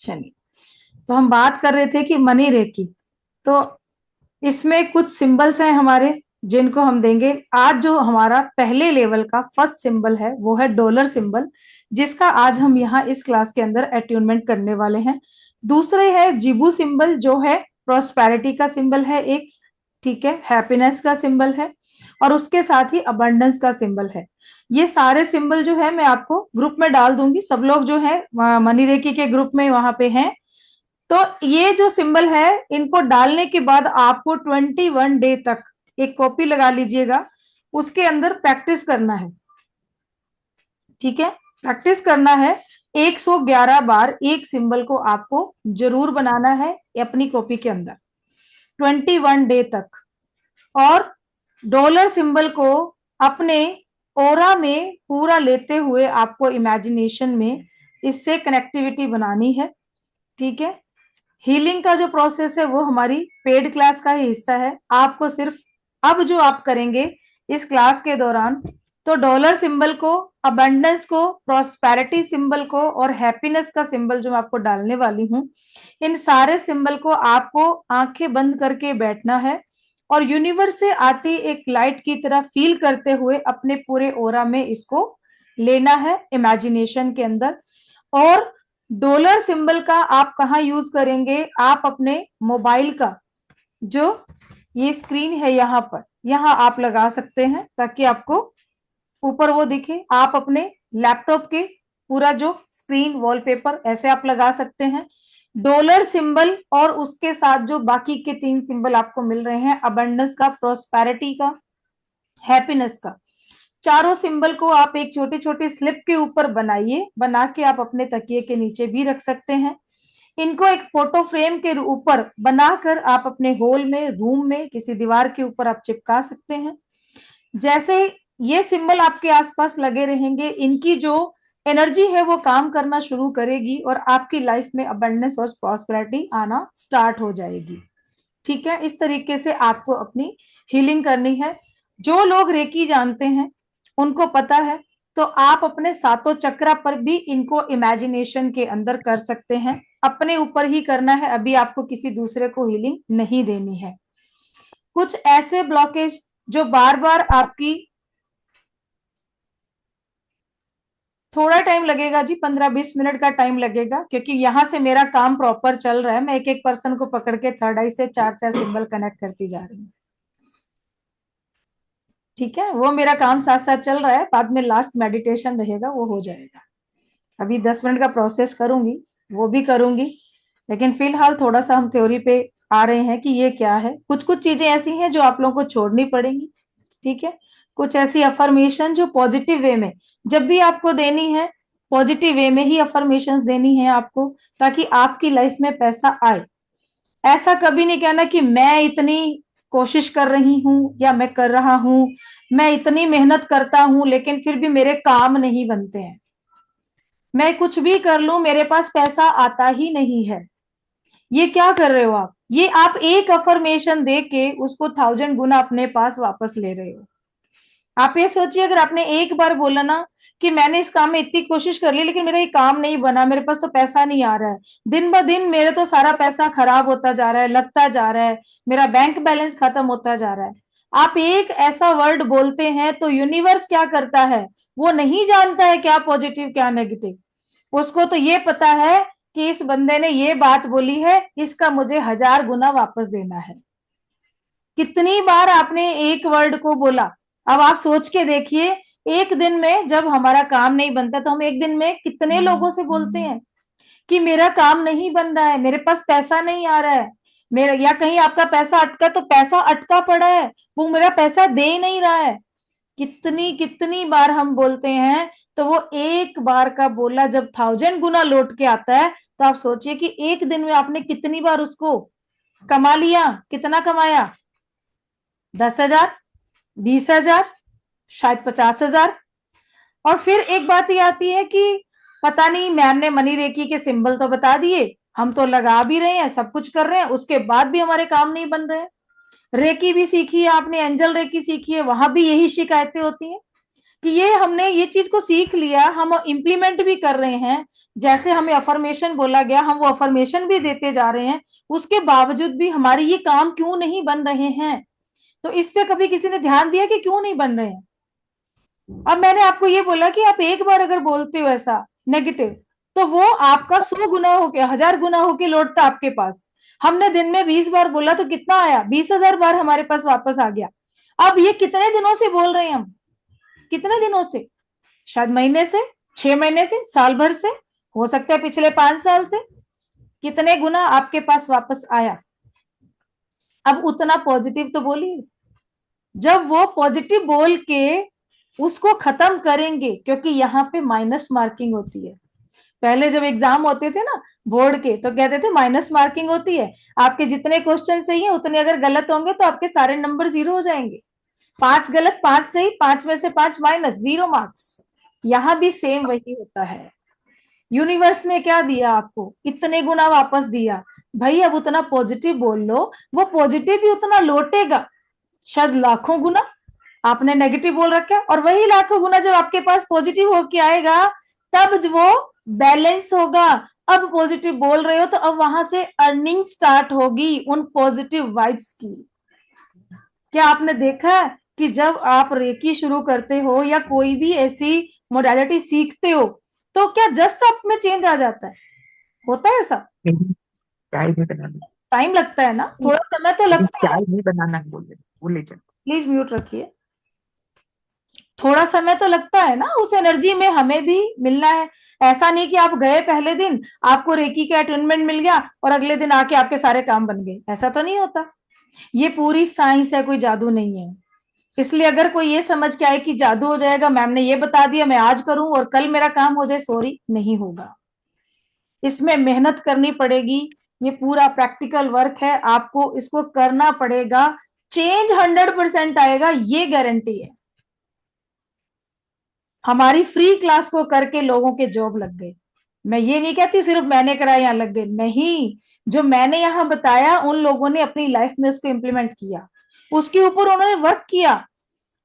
शनि। तो हम बात कर रहे थे कि मनी रेकी, तो इसमें कुछ सिंबल्स हैं हमारे जिनको हम देंगे। आज जो हमारा पहले लेवल का फर्स्ट सिंबल है वो है डॉलर सिंबल, जिसका आज हम यहाँ इस क्लास के अंदर अट्यूनमेंट करने वाले हैं। दूसरे है जिबू सिंबल, जो है प्रोस्पेरिटी का सिंबल है एक, ठीक है, हैप्पीनेस का सिंबल है, और उसके साथ ही अबंडेंस का सिंबल है। ये सारे सिंबल जो है मैं आपको ग्रुप में डाल दूंगी, सब लोग जो है मनी रेकी के ग्रुप में वहां पे हैं। तो ये जो सिंबल है इनको डालने के बाद आपको 21 डे तक एक कॉपी लगा लीजिएगा, उसके अंदर प्रैक्टिस करना है, ठीक है, प्रैक्टिस करना है। 111 बार एक सिंबल को आपको जरूर बनाना है अपनी कॉपी के अंदर 21 डे तक। और डॉलर सिंबल को अपने ओरा में पूरा लेते हुए आपको इमेजिनेशन में इससे कनेक्टिविटी बनानी है, ठीक है। हीलिंग का जो प्रोसेस है वो हमारी पेड क्लास का ही हिस्सा है। आपको सिर्फ अब जो आप करेंगे इस क्लास के दौरान, तो डॉलर सिंबल को, अबंडेंस को, प्रोस्पेरिटी सिंबल को और हैप्पीनेस का सिंबल जो मैं आपको डालने वाली हूं, इन सारे सिंबल को आपको आंखें बंद करके बैठना है और यूनिवर्स से आती एक लाइट की तरह फील करते हुए अपने पूरे ओरा में इसको लेना है इमेजिनेशन के अंदर। और डॉलर सिंबल का आप कहाँ यूज करेंगे, आप अपने मोबाइल का जो ये स्क्रीन है यहाँ पर, यहाँ आप लगा सकते हैं ताकि आपको ऊपर वो दिखे। आप अपने लैपटॉप के पूरा जो स्क्रीन वॉलपेपर ऐसे आप लगा सकते हैं। डॉलर सिंबल और उसके साथ जो बाकी के 3 सिंबल आपको मिल रहे हैं, अबंडेंस का, प्रोस्पेरिटी का, हैप्पीनेस का, चारों सिंबल को आप एक छोटी छोटी स्लिप के ऊपर बनाइए, बना के आप अपने तकिए के नीचे भी रख सकते हैं। इनको एक फोटो फ्रेम के ऊपर बनाकर आप अपने हॉल में, रूम में, किसी दीवार के ऊपर आप चिपका सकते हैं। जैसे ये सिंबल आपके आसपास लगे रहेंगे, इनकी जो एनर्जी है वो काम करना शुरू करेगी और आपकी लाइफ में अबंडेंस और प्रॉस्पेरिटी आना स्टार्ट हो जाएगी, ठीक है। इस तरीके से आपको अपनी हीलिंग करनी है। जो लोग रेकी जानते हैं उनको पता है, तो आप अपने सातों चक्रा पर भी इनको इमेजिनेशन के अंदर कर सकते हैं। अपने ऊपर ही करना है, अभी आपको किसी दूसरे को हीलिंग नहीं देनी है। कुछ ऐसे ब्लॉकेज जो बार बार आपकी, थोड़ा टाइम लगेगा जी, 15-20 मिनट का टाइम लगेगा, क्योंकि यहां से मेरा काम प्रॉपर चल रहा है। मैं एक एक पर्सन को पकड़ के थर्ड आई से 4-4 सिंबल कनेक्ट करती जा रही हूँ, ठीक है। वो मेरा काम साथ साथ चल रहा है, बाद में लास्ट मेडिटेशन रहेगा, वो हो जाएगा। अभी 10 मिनट का प्रोसेस करूंगी, वो भी करूंगी, लेकिन फिलहाल थोड़ा सा हम थ्योरी पे आ रहे हैं कि ये क्या है। कुछ कुछ चीजें ऐसी हैं जो आप लोगों को छोड़नी पड़ेंगी, ठीक है। कुछ ऐसी अफर्मेशन जो पॉजिटिव वे में, जब भी आपको देनी है पॉजिटिव वे में ही अफर्मेशन देनी है आपको, ताकि आपकी लाइफ में पैसा आए। ऐसा कभी नहीं कहना कि मैं इतनी कोशिश कर रही हूं या मैं कर रहा हूं, मैं इतनी मेहनत करता हूं लेकिन फिर भी मेरे काम नहीं बनते हैं, मैं कुछ भी कर लूं मेरे पास पैसा आता ही नहीं है। ये क्या कर रहे हो आप? ये आप एक अफर्मेशन दे के उसको 1000 गुना अपने पास वापस ले रहे हो। आप ये सोचिए, अगर आपने एक बार बोला ना कि मैंने इस काम में इतनी कोशिश कर ली लेकिन मेरा ये काम नहीं बना, मेरे पास तो पैसा नहीं आ रहा है, दिन ब दिन मेरे तो सारा पैसा खराब होता जा रहा है, लगता जा रहा है, मेरा बैंक बैलेंस खत्म होता जा रहा है। आप एक ऐसा वर्ड बोलते हैं तो यूनिवर्स क्या करता है, वो नहीं जानता है क्या पॉजिटिव क्या नेगेटिव। उसको तो ये पता है कि इस बंदे ने ये बात बोली है, इसका मुझे 1000 गुना वापस देना है। कितनी बार आपने एक वर्ड को बोला? अब आप सोच के देखिए, एक दिन में जब हमारा काम नहीं बनता तो हम एक दिन में कितने लोगों से बोलते हैं कि मेरा काम नहीं बन रहा है, मेरे पास पैसा नहीं आ रहा है, मेरा, या कहीं आपका पैसा अटका तो पैसा अटका पड़ा है, वो मेरा पैसा दे ही नहीं रहा है। कितनी कितनी बार हम बोलते हैं। तो वो एक बार का बोला जब 1000 गुना लौट के आता है, तो आप सोचिए कि एक दिन में आपने कितनी बार उसको कमा लिया। कितना कमाया? 10,000, 20,000, शायद 50,000। और फिर एक बात ये आती है कि पता नहीं, मैम ने मनी रेकी के सिंबल तो बता दिए, हम तो लगा भी रहे हैं, सब कुछ कर रहे हैं, उसके बाद भी हमारे काम नहीं बन रहे हैं। रेकी भी सीखी है आपने, एंजल रेकी सीखी है, वहां भी यही शिकायतें होती हैं कि ये हमने ये चीज को सीख लिया, हम इम्प्लीमेंट भी कर रहे हैं, जैसे हमें अफर्मेशन बोला गया हम वो अफर्मेशन भी देते जा रहे हैं, उसके बावजूद भी हमारे ये काम क्यों नहीं बन रहे हैं? तो इस पे कभी किसी ने ध्यान दिया कि क्यों नहीं बन रहे हैं? अब मैंने आपको ये बोला कि आप एक बार अगर बोलते हो ऐसा नेगेटिव, तो वो आपका 100 गुना होके 1000 गुना होके लौटता आपके पास। हमने दिन में 20 बार बोला तो कितना आया? 20,000 बार हमारे पास वापस आ गया। अब ये कितने दिनों से बोल रहे हैं हम? कितने दिनों से? शायद महीने से, 6 महीने से, साल भर से, हो सकता है पिछले 5 साल से। कितने गुना आपके पास वापस आया? अब उतना पॉजिटिव तो बोलिए। जब वो पॉजिटिव बोल के उसको खत्म करेंगे, क्योंकि यहाँ पे माइनस मार्किंग होती है। पहले जब एग्जाम होते थे ना बोर्ड के, तो कहते थे माइनस मार्किंग होती है, आपके जितने क्वेश्चन सही है उतने अगर गलत होंगे तो आपके सारे नंबर 0 हो जाएंगे। 5 गलत 5 सही, 5 में से 5 माइनस, 0 मार्क्स। यहां भी सेम वही होता है। यूनिवर्स ने क्या दिया आपको? इतने गुना वापस दिया। भाई अब उतना पॉजिटिव बोल लो, वो पॉजिटिव भी उतना लौटेगा, शायद लाखों गुना। आपने नेगेटिव बोल रखा है, और वही लाखों गुना जब आपके पास पॉजिटिव होके आएगा तब वो बैलेंस होगा। अब पॉजिटिव बोल रहे हो तो अब वहां से अर्निंग स्टार्ट होगी उन पॉजिटिव वाइब्स की। क्या आपने देखा है कि जब आप रेकी शुरू करते हो या कोई भी ऐसी मोडालिटी सीखते हो तो क्या जस्ट आप में चेंज आ जाता है? होता है ऐसा? नहीं, चाय नहीं बनाना। टाइम लगता है ना, थोड़ा समय तो नहीं, लगता है। चाय नहीं बनाना बोल रहे, वो ले चल। प्लीज म्यूट रखिए। थोड़ा समय तो लगता है ना, उस एनर्जी में हमें भी मिलना है। ऐसा नहीं कि आप गए पहले दिन, आपको रेकी का अटेनमेंट मिल गया और अगले दिन आके आपके सारे काम बन गए, ऐसा तो नहीं होता। ये पूरी साइंस है, कोई जादू नहीं है। इसलिए अगर कोई ये समझ के आए कि जादू हो जाएगा, मैम ने ये बता दिया मैं आज करूं और कल मेरा काम हो जाए, सॉरी, नहीं होगा। इसमें मेहनत करनी पड़ेगी। ये पूरा प्रैक्टिकल वर्क है, आपको इसको करना पड़ेगा। चेंज 100% आएगा, ये गारंटी है। हमारी फ्री क्लास को करके लोगों के जॉब लग गए। मैं ये नहीं कहती सिर्फ मैंने कराया यहां लग गए, नहीं। जो मैंने यहां बताया उन लोगों ने अपनी लाइफ में उसको इम्प्लीमेंट किया, उसके ऊपर उन्होंने वर्क किया।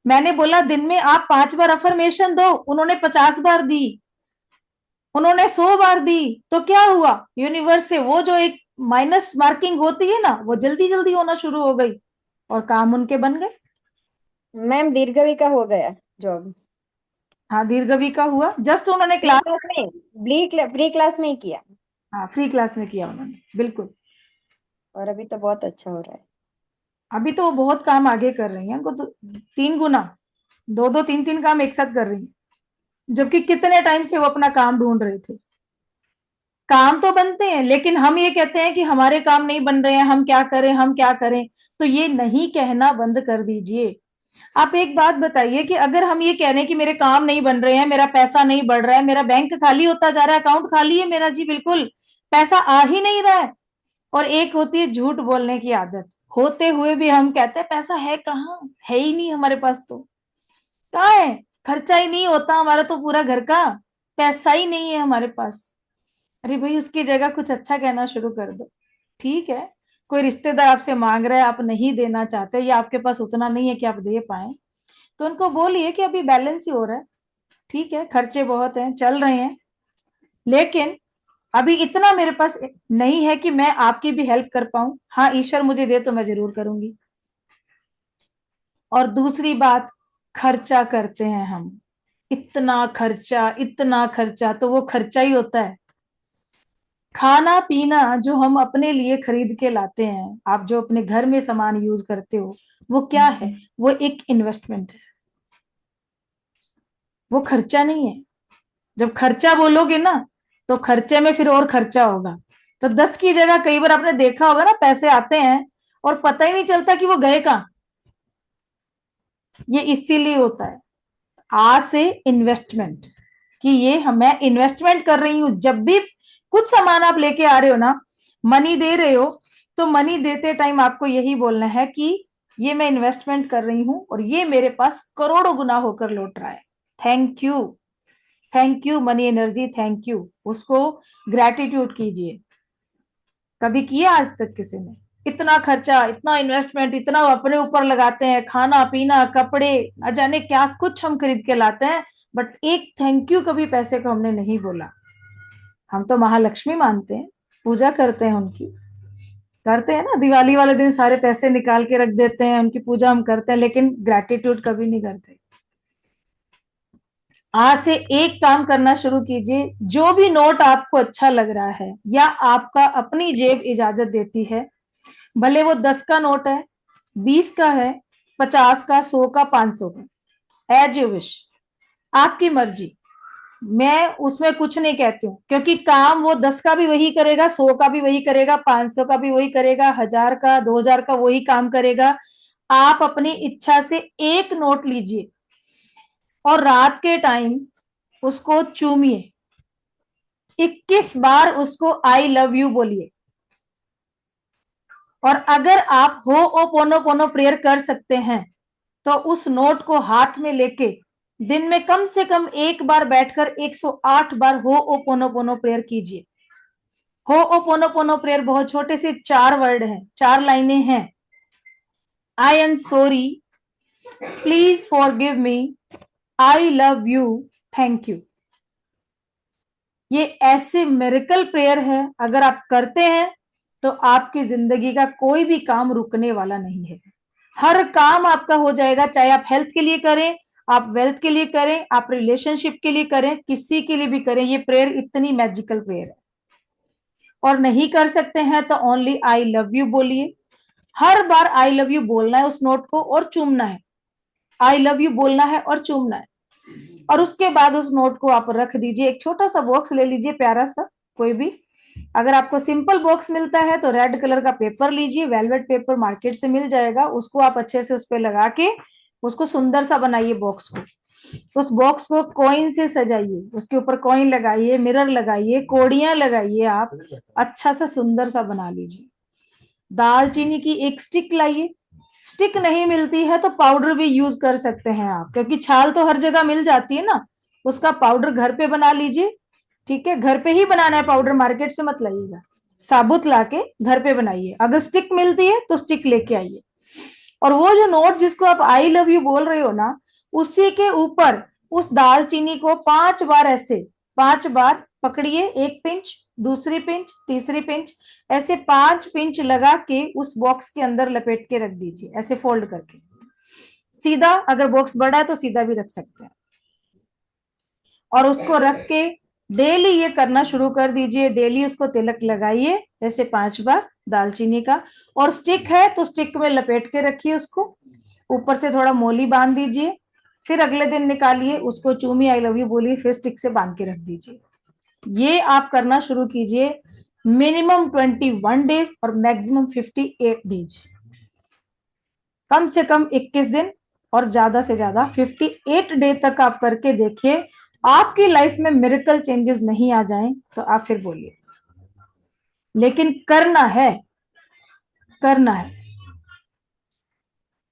मैंने बोला दिन में आप 5 बार अफर्मेशन दो, उन्होंने 50 बार दी, उन्होंने 100 बार दी। तो क्या हुआ? यूनिवर्स से वो जो एक माइनस मार्किंग होती है ना, वो जल्दी जल्दी होना शुरू हो गई और काम उनके बन गए। मैम दीर्घवी का हो गया जॉब। हाँ, दीर्घवी का हुआ, जस्ट उन्होंने प्री क्लास। क्लास में प्री क्लास में ही किया। हाँ, फ्री क्लास में किया उन्होंने, बिल्कुल। और अभी तो बहुत अच्छा हो रहा है। अभी तो वो बहुत काम आगे कर रही हैं, उनको तो 3 गुना, दो दो तीन तीन काम एक साथ कर रही हैं। जबकि कितने टाइम से वो अपना काम ढूंढ रहे थे। काम तो बनते हैं, लेकिन हम ये कहते हैं कि हमारे काम नहीं बन रहे हैं, हम क्या करें, हम क्या करें। तो ये नहीं कहना बंद कर दीजिए। आप एक बात बताइए कि अगर हम ये कह रहे हैं कि मेरे काम नहीं बन रहे हैं, मेरा पैसा नहीं बढ़ रहा है, मेरा बैंक खाली होता जा रहा है, अकाउंट खाली है मेरा, जी बिल्कुल, पैसा आ ही नहीं रहा है। और एक होती है झूठ बोलने की आदत, होते हुए भी हम कहते हैं पैसा है कहाँ, है ही नहीं हमारे पास, तो कहाँ है? खर्चा ही नहीं होता हमारा तो पूरा घर का, पैसा ही नहीं है हमारे पास। अरे भाई, उसकी जगह कुछ अच्छा कहना शुरू कर दो। ठीक है, कोई रिश्तेदार आपसे मांग रहा है, आप नहीं देना चाहते या आपके पास उतना नहीं है कि आप दे पाए, तो उनको बोलिए कि अभी बैलेंस ही हो रहा है, ठीक है, खर्चे बहुत हैं, चल रहे हैं, लेकिन अभी इतना मेरे पास नहीं है कि मैं आपकी भी हेल्प कर पाऊं। हाँ, ईश्वर मुझे दे तो मैं जरूर करूंगी। और दूसरी बात, खर्चा करते हैं हम, इतना खर्चा, इतना खर्चा, तो वो खर्चा ही होता है। खाना पीना जो हम अपने लिए खरीद के लाते हैं, आप जो अपने घर में सामान यूज करते हो, वो क्या है? वो एक इन्वेस्टमेंट है, वो खर्चा नहीं है। जब खर्चा बोलोगे ना, तो खर्चे में फिर और खर्चा होगा। तो 10 की जगह कई बार आपने देखा होगा ना, पैसे आते हैं और पता ही नहीं चलता कि वो गए कहाँ। ये इसीलिए होता है, आ से इन्वेस्टमेंट, कि ये मैं इन्वेस्टमेंट कर रही हूं। जब भी कुछ सामान आप लेके आ रहे हो ना, मनी दे रहे हो, तो मनी देते टाइम आपको यही बोलना है कि ये मैं इन्वेस्टमेंट कर रही हूं और ये मेरे पास करोड़ों गुना होकर लौट रहा है। Thank you, thank you money energy, thank you. उसको ग्रैटिट्यूड कीजिए। कभी किया आज तक किसी ने? इतना खर्चा, इतना इन्वेस्टमेंट, इतना अपने ऊपर लगाते हैं, खाना पीना कपड़े न जाने क्या कुछ हम खरीद के लाते हैं, बट एक थैंक यू कभी पैसे को हमने नहीं बोला। हम तो महालक्ष्मी मानते हैं, पूजा करते हैं उनकी, करते हैं ना, दिवाली वाले दिन सारे पैसे निकाल के रख देते हैं, उनकी पूजा हम करते हैं, लेकिन ग्रैटिट्यूड कभी नहीं करते। आज से एक काम करना शुरू कीजिए, जो भी नोट आपको अच्छा लग रहा है या आपका अपनी जेब इजाजत देती है, भले वो 10 का नोट है, 20 का है, 50 का, 100 का, 500 का, एज यू विश, आपकी मर्जी। मैं उसमें कुछ नहीं कहती हूँ, क्योंकि काम वो 10 का भी वही करेगा, 100 का भी वही करेगा, 500 का भी वही करेगा, 1000 का, 2000 का वही काम करेगा। आप अपनी इच्छा से एक नोट लीजिए और रात के टाइम उसको चूमिए, 21 बार उसको आई लव यू बोलिए। और अगर आप हो ओ पोनो पोनो प्रेयर कर सकते हैं तो उस नोट को हाथ में लेके दिन में कम से कम एक बार बैठकर 108 बार हो ओ पोनो पोनो प्रेयर कीजिए। हो ओ पोनो पोनो प्रेयर बहुत छोटे से 4 वर्ड हैं, 4 लाइनें हैं। I am sorry, please forgive me, I love you, thank you. ये ऐसे मिरेकल प्रेयर है, अगर आप करते हैं तो आपकी जिंदगी का कोई भी काम रुकने वाला नहीं है। हर काम आपका हो जाएगा, चाहे आप हेल्थ के लिए करें, आप वेल्थ के लिए करें, आप रिलेशनशिप के लिए करें, किसी के लिए भी करें, ये प्रेयर इतनी मैजिकल प्रेयर है। और नहीं कर सकते हैं तो ओनली आई लव यू बोलिए। हर बार आई लव यू बोलना है उस नोट को और चूमना है, आई लव यू बोलना है और चूमना है। और उसके बाद उस नोट को आप रख दीजिए, एक छोटा सा बॉक्स ले लीजिए, प्यारा सा कोई भी। अगर आपको सिंपल बॉक्स मिलता है तो रेड कलर का पेपर लीजिए, वेलवेट पेपर मार्केट से मिल जाएगा, उसको आप अच्छे से उस पर लगा के उसको सुंदर सा बनाइए बॉक्स को। उस बॉक्स को कॉइन से सजाइए, उसके ऊपर कॉइन लगाइए, मिरर लगाइए, कोड़ियां लगाइए, आप अच्छा सा सुंदर सा बना लीजिए। दालचीनी की एक स्टिक लाइए, स्टिक नहीं मिलती है तो पाउडर भी यूज कर सकते हैं आप, क्योंकि छाल तो हर जगह मिल जाती है ना, उसका पाउडर घर पे बना लीजिए। ठीक है, घर पे ही बनाना है पाउडर, मार्केट से मत लाइएगा, साबुत लाके घर पे बनाइए। अगर स्टिक मिलती है तो स्टिक लेके आइए, और वो जो नोट जिसको आप आई लव यू बोल रहे हो ना, उसी के ऊपर उस दालचीनी को 5 बार ऐसे 5 बार पकड़िए, एक पिंच, दूसरी पिंच, तीसरी पिंच, ऐसे 5 पिंच लगा के उस बॉक्स के अंदर लपेट के रख दीजिए, ऐसे फोल्ड करके। सीधा, अगर बॉक्स बड़ा है तो सीधा भी रख सकते हैं। और उसको रख के डेली ये करना शुरू कर दीजिए, डेली उसको तिलक लगाइए ऐसे 5 बार दालचीनी का। और स्टिक है तो स्टिक में लपेट के रखिए उसको, ऊपर से थोड़ा मोली बांध दीजिए, फिर अगले दिन निकालिए उसको, चूमी आई लव यू बोलिए, फिर स्टिक से बांध के रख दीजिए। ये आप करना शुरू कीजिए, मिनिमम 21 डेज और मैक्सिमम 58 डेज, कम से कम 21 दिन और ज्यादा से ज्यादा 58 डे तक आप करके देखिए। आपकी लाइफ में मिरेकल चेंजेस नहीं आ जाएं तो आप फिर बोलिए, लेकिन करना है, करना है।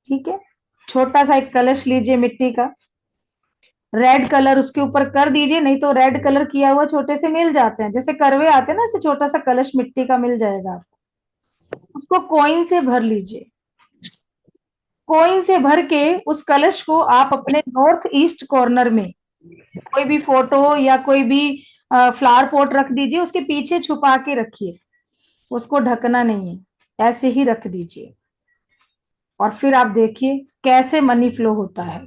ठीक है, छोटा सा एक कलश लीजिए मिट्टी का, रेड कलर उसके ऊपर कर दीजिए, नहीं तो रेड कलर किया हुआ छोटे से मिल जाते हैं, जैसे करवे आते हैं ना, ऐसे छोटा सा कलश मिट्टी का मिल जाएगा आपको, उसको कॉइन से भर लीजिए। कॉइन से भर के उस कलश को आप अपने नॉर्थ ईस्ट कॉर्नर में कोई भी फोटो या कोई भी फ्लावर पॉट रख दीजिए, उसके पीछे छुपा के रखिए, उसको ढकना नहीं है, ऐसे ही रख दीजिए। और फिर आप देखिए कैसे मनी फ्लो होता है,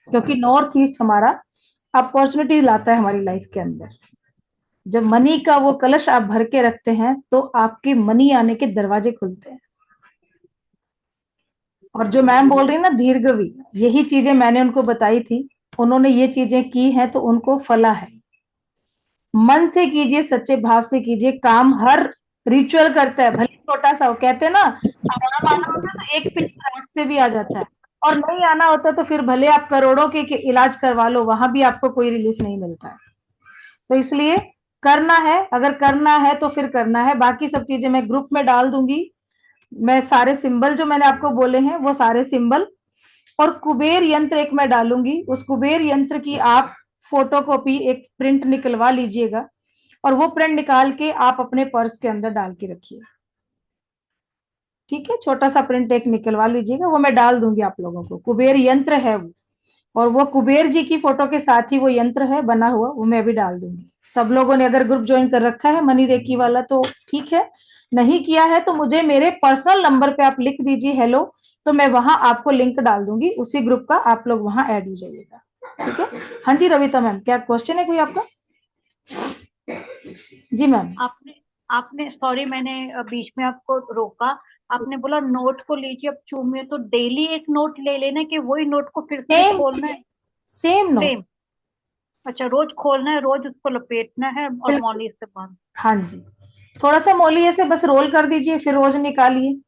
क्योंकि नॉर्थ ईस्ट हमारा अपॉर्चुनिटी लाता है हमारी लाइफ के अंदर। जब मनी का वो कलश आप भर के रखते हैं तो आपके मनी आने के दरवाजे खुलते हैं। और जो मैम बोल रही है ना दीर्घवी, यही चीजें मैंने उनको बताई थी, उन्होंने ये चीजें की हैं तो उनको फला है। मन से कीजिए, सच्चे भाव से कीजिए, काम हर रिचुअल करता है, भले छोटा सा हो। कहते हैं ना, आराम आना होता है तो एक पिंच रात से भी आ जाता है, और नहीं आना होता तो फिर भले आप करोड़ों के इलाज करवा लो, वहां भी आपको कोई रिलीफ नहीं मिलता है। तो इसलिए करना है, अगर करना है तो फिर करना है। बाकी सब चीजें मैं ग्रुप में डाल दूंगी, मैं सारे सिंबल जो मैंने आपको बोले हैं वो सारे सिंबल, और कुबेर यंत्र एक मैं डालूंगी, उस कुबेर यंत्र की आप फोटो कॉपी एक प्रिंट निकलवा लीजिएगा, और वो प्रिंट निकाल के आप अपने पर्स के अंदर डाल के रखिए। ठीक है, छोटा सा प्रिंट एक निकलवा लीजिएगा, वो मैं डाल दूंगी आप लोगों को। कुबेर यंत्र है वो, और वो कुबेर जी की फोटो के साथ ही वो यंत्र है बना हुआ, वो मैं भी डाल दूंगी। सब लोगों ने अगर ग्रुप ज्वाइन कर रखा है मनी रेकी वाला तो ठीक है, नहीं किया है तो मुझे मेरे पर्सनल नंबर पे आप लिख दीजिए हेलो, तो मैं वहां आपको लिंक डाल दूंगी उसी ग्रुप का, आप लोग वहां ऐड हो जाइएगा। ठीक है। हाँ जी रविता मैम, क्या क्वेश्चन है कोई आपका? जी मैम। आपने आपने सॉरी, मैंने बीच में आपको रोका। आपने बोला नोट को लीजिए अब चूमिए, तो डेली एक नोट ले लेना कि वही नोट को फिर से सेम खोलना है? Same note. सेम। अच्छा, रोज खोलना है, रोज उसको लपेटना है और बिल्कुल। मौली से बांध। हाँ जी, थोड़ा सा मोलिए से बस रोल कर दीजिए, फिर रोज निकालिए।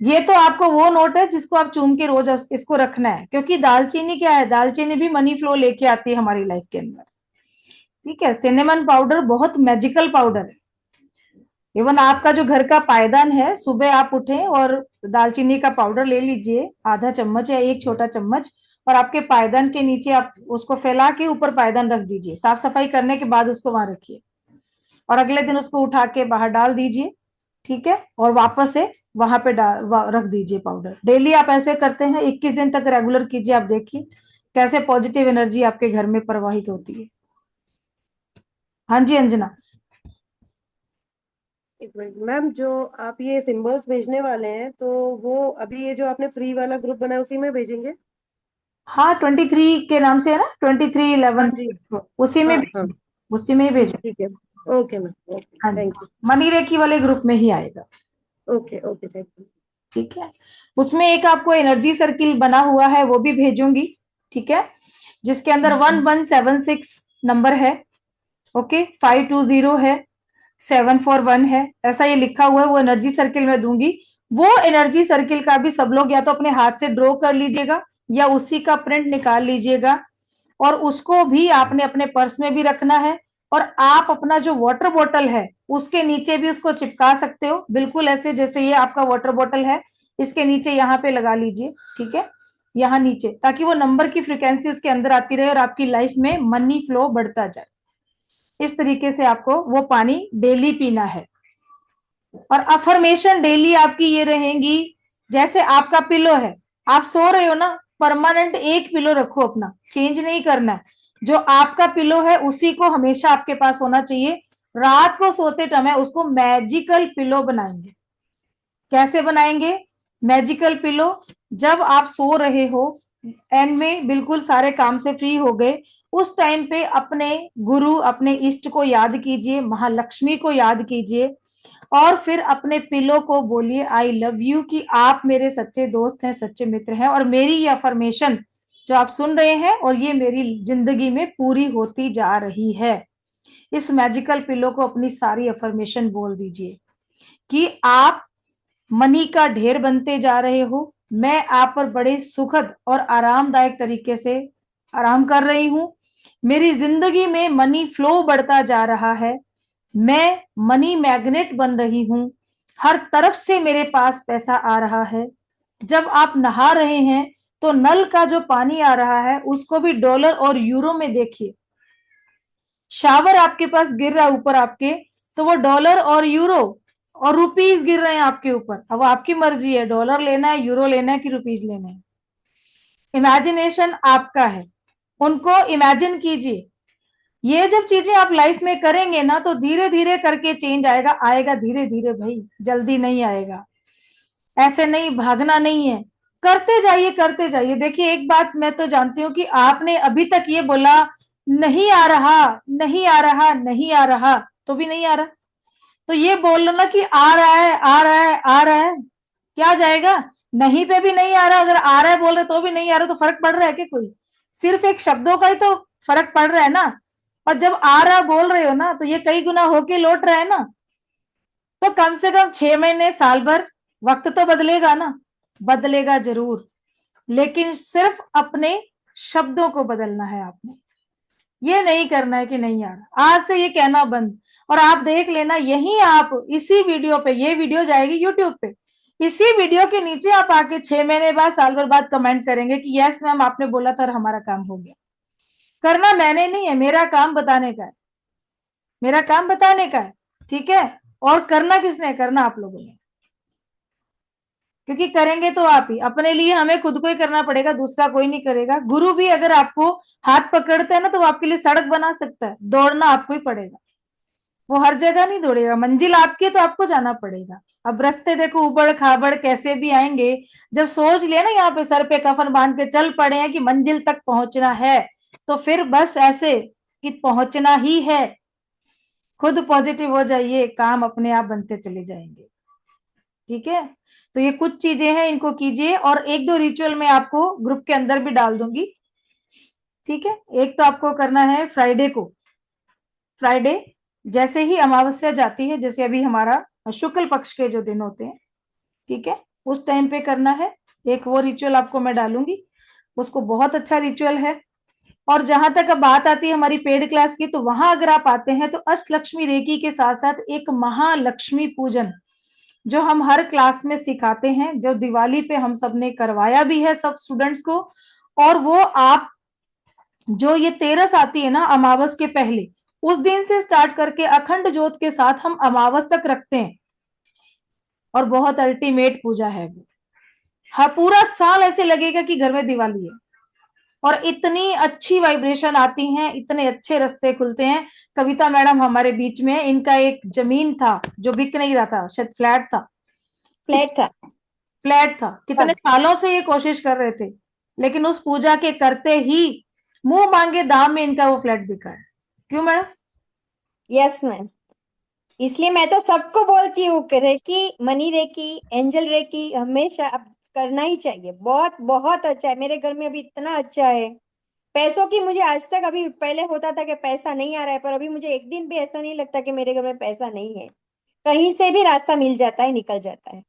ये तो आपको वो नोट है जिसको आप चूम के रोज इसको रखना है, क्योंकि दालचीनी क्या है, दालचीनी भी मनी फ्लो लेके आती है हमारी लाइफ के अंदर। ठीक है, सिनेमन पाउडर बहुत मैजिकल पाउडर है। इवन आपका जो घर का पायदान है, सुबह आप उठे और दालचीनी का पाउडर ले लीजिए, आधा चम्मच या एक छोटा चम्मच, और आपके पायदान के नीचे आप उसको फैला के ऊपर पायदान रख दीजिए, साफ सफाई करने के बाद उसको वहां रखिए, और अगले दिन उसको उठा के बाहर डाल दीजिए। ठीक है, और वापस से वहां पे रख दीजिए पाउडर। डेली आप ऐसे करते हैं, 21 दिन तक रेगुलर कीजिए, आप देखिए कैसे पॉजिटिव एनर्जी आपके घर में प्रवाहित होती है। हाँ जी अंजना। एक मिनट मैम, जो आप ये सिंबल्स भेजने वाले हैं तो वो अभी ये जो आपने फ्री वाला ग्रुप बनाया उसी में भेजेंगे? हाँ 23 के नाम से है ना, 2311, हाँ जी। उसी में हाँ भी, हाँ उसी में ही भेजें। ठीक है। ओके मैम, ओके, हाँ जी, थैंक यू। मनी रेकी वाले ग्रुप में ही आएगा। Okay okay, thank you. ठीक है, उसमें एक आपको एनर्जी सर्किल बना हुआ है, वो भी भेजूंगी। ठीक है, जिसके अंदर 1176 नंबर है, ओके, 520 है, 741 है, ऐसा ये लिखा हुआ है, वो एनर्जी सर्किल में दूंगी। वो एनर्जी सर्किल का भी सब लोग या तो अपने हाथ से ड्रॉ कर लीजिएगा या उसी का प्रिंट निकाल लीजिएगा, और उसको भी आपने अपने पर्स में भी रखना है, और आप अपना जो वाटर बॉटल है उसके नीचे भी उसको चिपका सकते हो, बिल्कुल ऐसे जैसे ये आपका वाटर बॉटल है, इसके नीचे यहाँ पे लगा लीजिए। ठीक है, यहाँ नीचे, ताकि वो नंबर की फ्रिक्वेंसी उसके अंदर आती रहे और आपकी लाइफ में मनी फ्लो बढ़ता जाए। इस तरीके से आपको वो पानी डेली पीना है। और अफर्मेशन डेली आपकी ये रहेंगी, जैसे आपका पिलो है, आप सो रहे हो ना, परमानेंट एक पिलो रखो अपना, चेंज नहीं करना है, जो आपका पिलो है उसी को हमेशा आपके पास होना चाहिए। रात को सोते समय उसको मैजिकल पिलो बनाएंगे। कैसे बनाएंगे मैजिकल पिलो? जब आप सो रहे हो, एंड में बिल्कुल सारे काम से फ्री हो गए, उस टाइम पे अपने गुरु, अपने इष्ट को याद कीजिए, महालक्ष्मी को याद कीजिए, और फिर अपने पिलो को बोलिए आई लव यू, कि आप मेरे सच्चे दोस्त हैं, सच्चे मित्र हैं, और मेरी ये अफर्मेशन जो आप सुन रहे हैं और ये मेरी जिंदगी में पूरी होती जा रही है। इस मैजिकल पिलो को अपनी सारी अफर्मेशन बोल दीजिए कि आप मनी का ढेर बनते जा रहे हो, मैं आप पर बड़े सुखद और आरामदायक तरीके से आराम कर रही हूं, मेरी जिंदगी में मनी फ्लो बढ़ता जा रहा है, मैं मनी मैग्नेट बन रही हूं, हर तरफ से मेरे पास पैसा आ रहा है। जब आप नहा रहे हैं तो नल का जो पानी आ रहा है उसको भी डॉलर और यूरो में देखिए। शावर आपके पास गिर रहा है ऊपर आपके, तो वो डॉलर और यूरो और रुपीज गिर रहे हैं आपके ऊपर। अब आपकी मर्जी है डॉलर लेना है, यूरो लेना है कि रुपीज लेना है। इमेजिनेशन आपका है, उनको इमेजिन कीजिए। ये जब चीजें आप लाइफ में करेंगे ना तो धीरे धीरे करके चेंज आएगा, आएगा धीरे धीरे भाई, जल्दी नहीं आएगा। ऐसे नहीं, भागना नहीं है, करते जाइए करते जाइए। देखिए एक बात मैं तो जानती हूँ कि आपने अभी तक ये बोला नहीं आ रहा, नहीं आ रहा, नहीं आ रहा, तो भी नहीं आ रहा, तो ये बोल लो ना कि आ रहा है, आ रहा है, आ रहा है, क्या जाएगा? नहीं पे भी नहीं आ रहा, अगर आ रहा है बोल रहे तो भी नहीं आ रहा, तो फर्क पड़ रहा है क्या कोई? सिर्फ एक शब्दों का ही तो फर्क पड़ रहा है ना। और जब आ रहा बोल रहे हो ना तो ये कई गुना होके लौट रहा है ना, तो कम से कम 6 महीने, साल भर, वक्त तो बदलेगा ना, बदलेगा जरूर, लेकिन सिर्फ अपने शब्दों को बदलना है आपने। ये नहीं करना है कि नहीं आ रहा, आज से ये कहना बंद। और आप देख लेना, यही आप इसी वीडियो पे, ये वीडियो जाएगी यूट्यूब पे, इसी वीडियो के नीचे आप आके 6 महीने बाद, साल भर बाद कमेंट करेंगे कि यस मैम आपने बोला था और हमारा काम हो गया। करना मैंने नहीं है, मेरा काम बताने का है, मेरा काम बताने का है। ठीक है, और करना किसने? करना आप लोगों ने। क्योंकि करेंगे तो आप ही, अपने लिए हमें खुद को ही करना पड़ेगा, दूसरा कोई नहीं करेगा। गुरु भी अगर आपको हाथ पकड़ते हैं ना तो वो आपके लिए सड़क बना सकता है, दौड़ना आपको ही पड़ेगा। वो हर जगह नहीं दौड़ेगा, मंजिल आपकी है तो आपको जाना पड़ेगा। अब रास्ते देखो उबड़ खाबड़ कैसे भी आएंगे, जब सोच लिया ना यहाँ पे सर पे कफन बांध के चल पड़े हैं कि मंजिल तक पहुंचना है, तो फिर बस ऐसे कि पहुंचना ही है। खुद पॉजिटिव हो जाइए, काम अपने आप बनते चले जाएंगे। ठीक है, तो ये कुछ चीजें हैं, इनको कीजिए। और एक दो रिचुअल मैं आपको ग्रुप के अंदर भी डाल दूंगी। ठीक है, एक तो आपको करना है फ्राइडे को, फ्राइडे जैसे ही अमावस्या जाती है, जैसे अभी हमारा शुक्ल पक्ष के जो दिन होते हैं, ठीक है, उस टाइम पे करना है। एक वो रिचुअल आपको मैं डालूंगी, उसको बहुत अच्छा रिचुअल है। और जहां तक अब बात आती है हमारी पेड क्लास की, तो वहां अगर आप आते हैं तो अष्टलक्ष्मी रेकी के साथ साथ एक महालक्ष्मी पूजन जो हम हर क्लास में सिखाते हैं, जो दिवाली पे हम सबने करवाया भी है सब स्टूडेंट्स को। और वो आप जो ये 13 आती है ना अमावस के पहले, उस दिन से स्टार्ट करके अखंड ज्योत के साथ हम अमावस तक रखते हैं। और बहुत अल्टीमेट पूजा है वो। हाँ, पूरा साल ऐसे लगेगा कि घर में दिवाली है। और इतनी अच्छी वाइब्रेशन आती हैं, इतने अच्छे रास्ते खुलते हैं। कविता मैडम हमारे बीच में, इनका एक जमीन था जो बिक नहीं रहा था, शायद फ्लैट था, फ्लैट था। फ्लैट था, कितने सालों से ये कोशिश कर रहे थे, लेकिन उस पूजा के करते ही मुंह मांगे दाम में इनका वो फ्लैट बिका है। क्यों मैडम? यस मैम, इसलिए मैं तो सबको बोलती हूँ reiki, money reiki, angel reiki हमेशा अब करना ही चाहिए। बहुत बहुत अच्छा है, मेरे घर में अभी इतना अच्छा है। पैसों की मुझे आज तक, अभी पहले होता था कि पैसा नहीं आ रहा है, पर अभी मुझे एक दिन भी ऐसा नहीं लगता कि मेरे घर में पैसा नहीं है। कहीं से भी रास्ता मिल जाता है, निकल जाता है।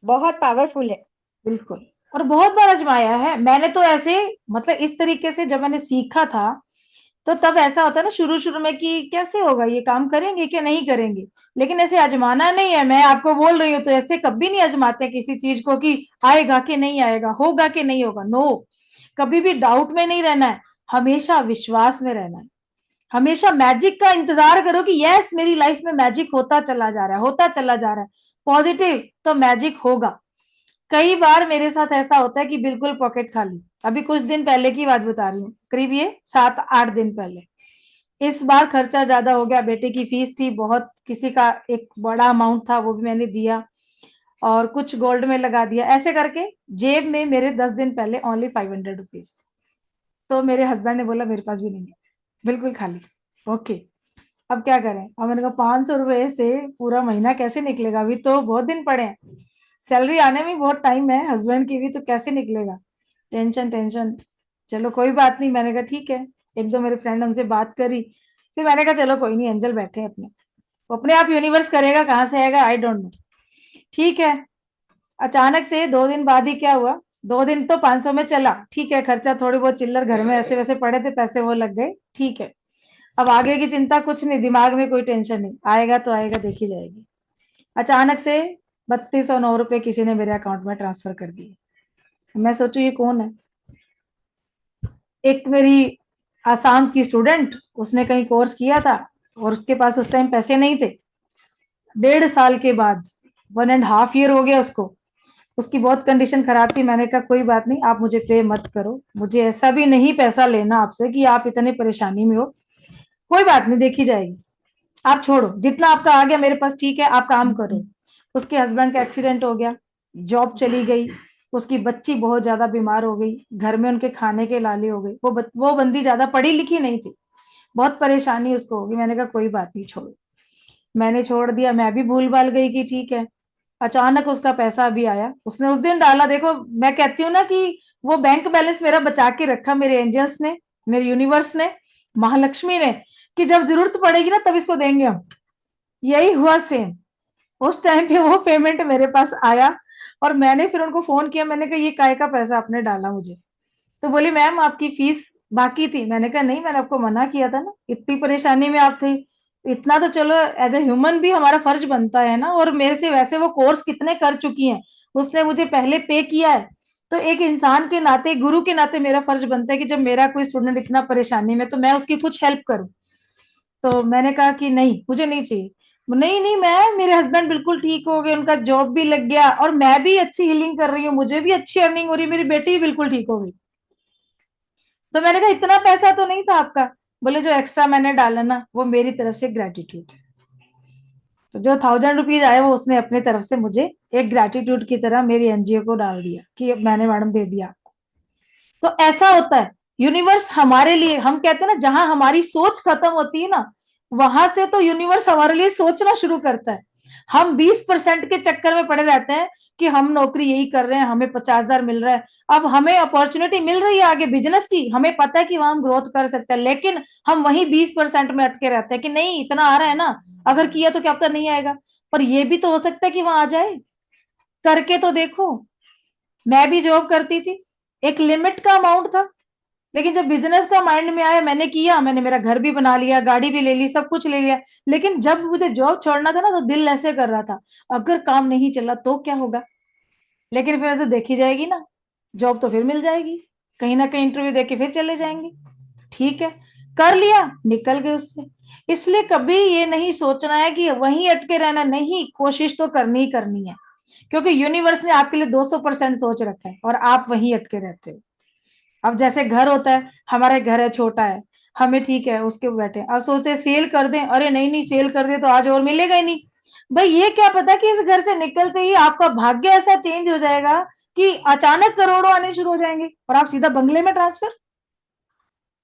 बहुत पावरफुल है। बिल्कुल। और बहुत बार आजमाया है मैंने तो ऐसे, मतलब इस तरीके से जब मैंने सीखा था, तो तब ऐसा होता है ना शुरू शुरू में कि कैसे होगा ये, काम करेंगे क्या नहीं करेंगे, लेकिन ऐसे आजमाना नहीं है। मैं आपको बोल रही हूँ, तो ऐसे कभी नहीं आजमाते किसी चीज को कि आएगा कि नहीं आएगा, होगा कि नहीं होगा। नो, कभी भी डाउट में नहीं रहना है, हमेशा विश्वास में रहना है। हमेशा मैजिक का इंतजार करो कि यस मेरी लाइफ में मैजिक होता चला जा रहा है, होता चला जा रहा है। पॉजिटिव तो मैजिक होगा। कई बार मेरे साथ ऐसा होता है कि बिल्कुल पॉकेट खाली। अभी कुछ दिन पहले की बात बता रही हूँ, करीब ये 7-8 दिन पहले। इस बार खर्चा ज्यादा हो गया, बेटे की फीस थी बहुत, किसी का एक बड़ा अमाउंट था वो भी मैंने दिया, और कुछ गोल्ड में लगा दिया, ऐसे करके जेब में मेरे 10 दिन पहले ओनली 500 रुपीज। तो मेरे हस्बैंड ने बोला मेरे पास भी नहीं है, बिल्कुल खाली। ओके, अब क्या करें? अब मैंने कहा 500 रुपए से पूरा महीना कैसे निकलेगा, अभी तो बहुत दिन पड़े हैं, सैलरी आने में बहुत टाइम है, हस्बैंड की भी, तो कैसे निकलेगा? Tension tension. चलो कोई बात नहीं, मैंने कहा ठीक है। एक दो मेरे फ्रेंड उनसे बात करी, फिर मैंने कहा चलो कोई नहीं, एंजल बैठे हैं अपने, वो अपने आप यूनिवर्स करेगा, कहाँ से आएगा आई डोंट नो। ठीक है। अचानक से 2 दिन बाद ही क्या हुआ, 2 दिन तो 500 में चला, ठीक है, खर्चा थोड़ी बहुत चिल्लर घर में ऐसे वैसे पड़े थे, पैसे वो लग गए, ठीक है। अब आगे की चिंता कुछ नहीं, दिमाग में कोई टेंशन नहीं, आएगा तो आएगा, देखी जाएगी। अचानक से 3209 रुपए किसी ने मेरे अकाउंट में ट्रांसफर कर दिए। मैं सोचू ये कौन है? एक मेरी आसाम की स्टूडेंट, उसने कहीं कोर्स किया था और उसके पास उस टाइम पैसे नहीं थे। 1.5 साल के बाद, 1.5 ईयर हो गया उसको, उसकी बहुत कंडीशन खराब थी। मैंने कहा कोई बात नहीं, आप मुझे पे मत करो, मुझे ऐसा भी नहीं पैसा लेना आपसे कि आप इतने परेशानी में हो, कोई बात नहीं देखी जाएगी, आप छोड़ो, जितना आपका आ गया मेरे पास ठीक है, आप काम करो। उसके हस्बैंड का एक्सीडेंट हो गया, जॉब चली गई, उसकी बच्ची बहुत ज्यादा बीमार हो गई, घर में उनके खाने के लाले हो गई, वो बंदी ज्यादा पढ़ी लिखी नहीं थी, बहुत परेशानी उसको होगी। मैंने कहा कोई बात नहीं छोड़ो, मैंने छोड़ दिया, मैं भी भूल भाल गई कि ठीक है। अचानक उसका पैसा अभी आया, उसने उस दिन डाला। देखो मैं कहती हूँ ना कि वो बैंक बैलेंस मेरा बचा के रखा मेरे एंजल्स ने, मेरे यूनिवर्स ने, महालक्ष्मी ने, कि जब जरूरत पड़ेगी ना तब इसको देंगे हम। यही हुआ सेम, उस टाइम पे वो पेमेंट मेरे पास आया, और मैंने फिर उनको फोन किया, मैंने कहा ये काय का पैसा आपने डाला मुझे? तो बोली मैम आपकी फीस बाकी थी। मैंने कहा नहीं, मैंने आपको मना किया था ना, इतनी परेशानी में आप थे, इतना तो चलो एज ए ह्यूमन भी हमारा फर्ज बनता है ना। और मेरे से वैसे वो कोर्स कितने कर चुकी हैं, उसने मुझे पहले पे किया है, तो एक इंसान के नाते, गुरु के नाते मेरा फर्ज बनता है कि जब मेरा कोई स्टूडेंट इतना परेशानी में, तो मैं उसकी कुछ हेल्प करूं। तो मैंने कहा कि नहीं मुझे नहीं चाहिए। नहीं नहीं, मैं, मेरे हस्बैंड बिल्कुल ठीक हो गए, उनका जॉब भी लग गया और मैं भी अच्छी हीलिंग कर रही हूँ, मुझे भी अच्छी अर्निंग हो रही है, मेरी बेटी भी बिल्कुल ठीक हो गई। तो मैंने कहा इतना पैसा तो नहीं था आपका। बोले जो एक्स्ट्रा मैंने डाला ना वो मेरी तरफ से ग्रेटिट्यूड है। तो जो 1000 रुपीज आए वो उसने अपने तरफ से मुझे एक ग्रेटिट्यूड की तरह मेरी एनजीओ को डाल दिया कि मैंने मैडम दे दिया। तो ऐसा होता है, यूनिवर्स हमारे लिए, हम कहते हैं ना जहां हमारी सोच खत्म होती है ना, वहां से तो यूनिवर्स हमारे लिए सोचना शुरू करता है। हम 20% के चक्कर में पड़े रहते हैं कि हम नौकरी यही कर रहे हैं, हमें 50,000 मिल रहा है, अब हमें अपॉर्चुनिटी मिल रही है आगे बिजनेस की, हमें पता है कि वहां हम ग्रोथ कर सकते हैं, लेकिन हम वही 20% में अटके रहते हैं कि नहीं इतना आ रहा है ना, अगर किया तो क्या पता नहीं आएगा। पर यह भी तो हो सकता है कि वहां आ जाए, करके तो देखो। मैं भी जॉब करती थी, एक लिमिट का अमाउंट था, लेकिन जब बिजनेस का माइंड में आया मैंने किया, मैंने मेरा घर भी बना लिया, गाड़ी भी ले ली, सब कुछ ले लिया। लेकिन जब मुझे जॉब छोड़ना था ना तो दिल ऐसे कर रहा था अगर काम नहीं चला तो क्या होगा। लेकिन फिर ऐसे देखी जाएगी ना, जॉब तो फिर मिल जाएगी, कहीं ना कहीं इंटरव्यू दे के फिर चले जाएंगे। ठीक है, कर लिया, निकल गए उससे। इसलिए कभी ये नहीं सोचना है कि वहीं अटके रहना, नहीं, कोशिश तो करनी ही करनी है, क्योंकि यूनिवर्स ने आपके लिए 200% सोच रखा है और आप वहीं अटके रहते हो। अब जैसे घर होता है, हमारा घर है छोटा है, हमें ठीक है उसके बैठे, अब सोचते हैं सेल कर दें, अरे नहीं नहीं सेल कर दे तो आज और मिलेगा ही नहीं। भाई ये क्या पता कि इस घर से निकलते ही आपका भाग्य ऐसा चेंज हो जाएगा कि अचानक करोड़ों आने शुरू हो जाएंगे और आप सीधा बंगले में ट्रांसफर।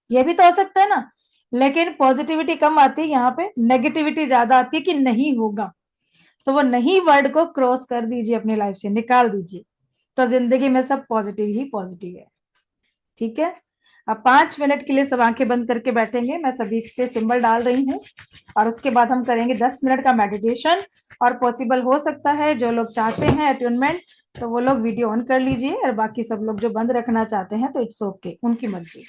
ये भी तो हो सकता है ना। लेकिन पॉजिटिविटी कम आती है यहाँ पे, नेगेटिविटी ज्यादा आती है कि नहीं होगा। तो वो नहीं वर्ड को क्रॉस कर दीजिए, अपनी लाइफ से निकाल दीजिए, तो जिंदगी में सब पॉजिटिव ही पॉजिटिव है। ठीक है, अब 5 मिनट के लिए सब आंखें बंद करके बैठेंगे, मैं सभी से सिंबल डाल रही हूँ और उसके बाद हम करेंगे 10 मिनट का मेडिटेशन। और पॉसिबल हो सकता है जो लोग चाहते हैं अट्यूनमेंट तो वो लोग वीडियो ऑन कर लीजिए, और बाकी सब लोग जो बंद रखना चाहते हैं तो इट्स ओके, उनकी मर्जी।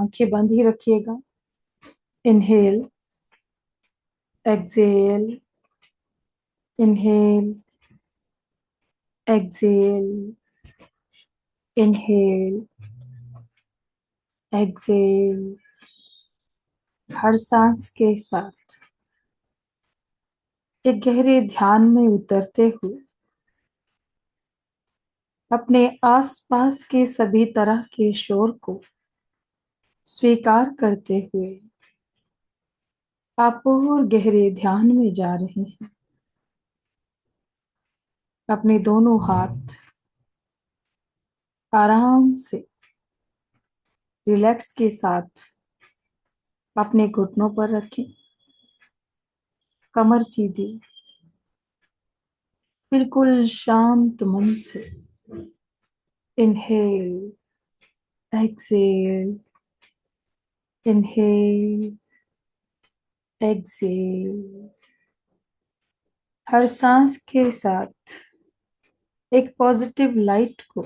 आंखें बंद ही रखिएगा। Inhale, exhale, inhale, exhale, inhale, exhale. हर सांस के साथ एक गहरे ध्यान में उतरते हुए अपने आसपास के सभी तरह के शोर को स्वीकार करते हुए आप और गहरे ध्यान में जा रहे हैं। अपने दोनों हाथ आराम से रिलैक्स के साथ अपने घुटनों पर रखें। कमर सीधी, बिल्कुल शांत मन से इनहेल, एक्सेल, इनहेल, एक्सेल। हर सांस के साथ एक पॉजिटिव लाइट को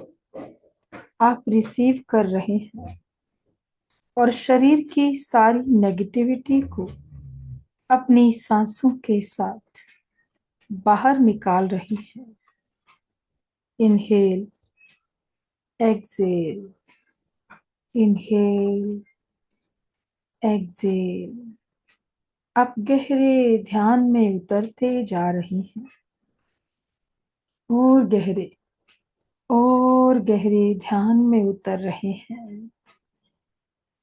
आप रिसीव कर रहे हैं और शरीर की सारी नेगेटिविटी को अपनी सांसों के साथ बाहर निकाल रही हैं। Inhale, exhale, inhale, exhale. आप गहरे ध्यान में उतरते जा रही हैं और गहरे ध्यान में उतर रहे हैं।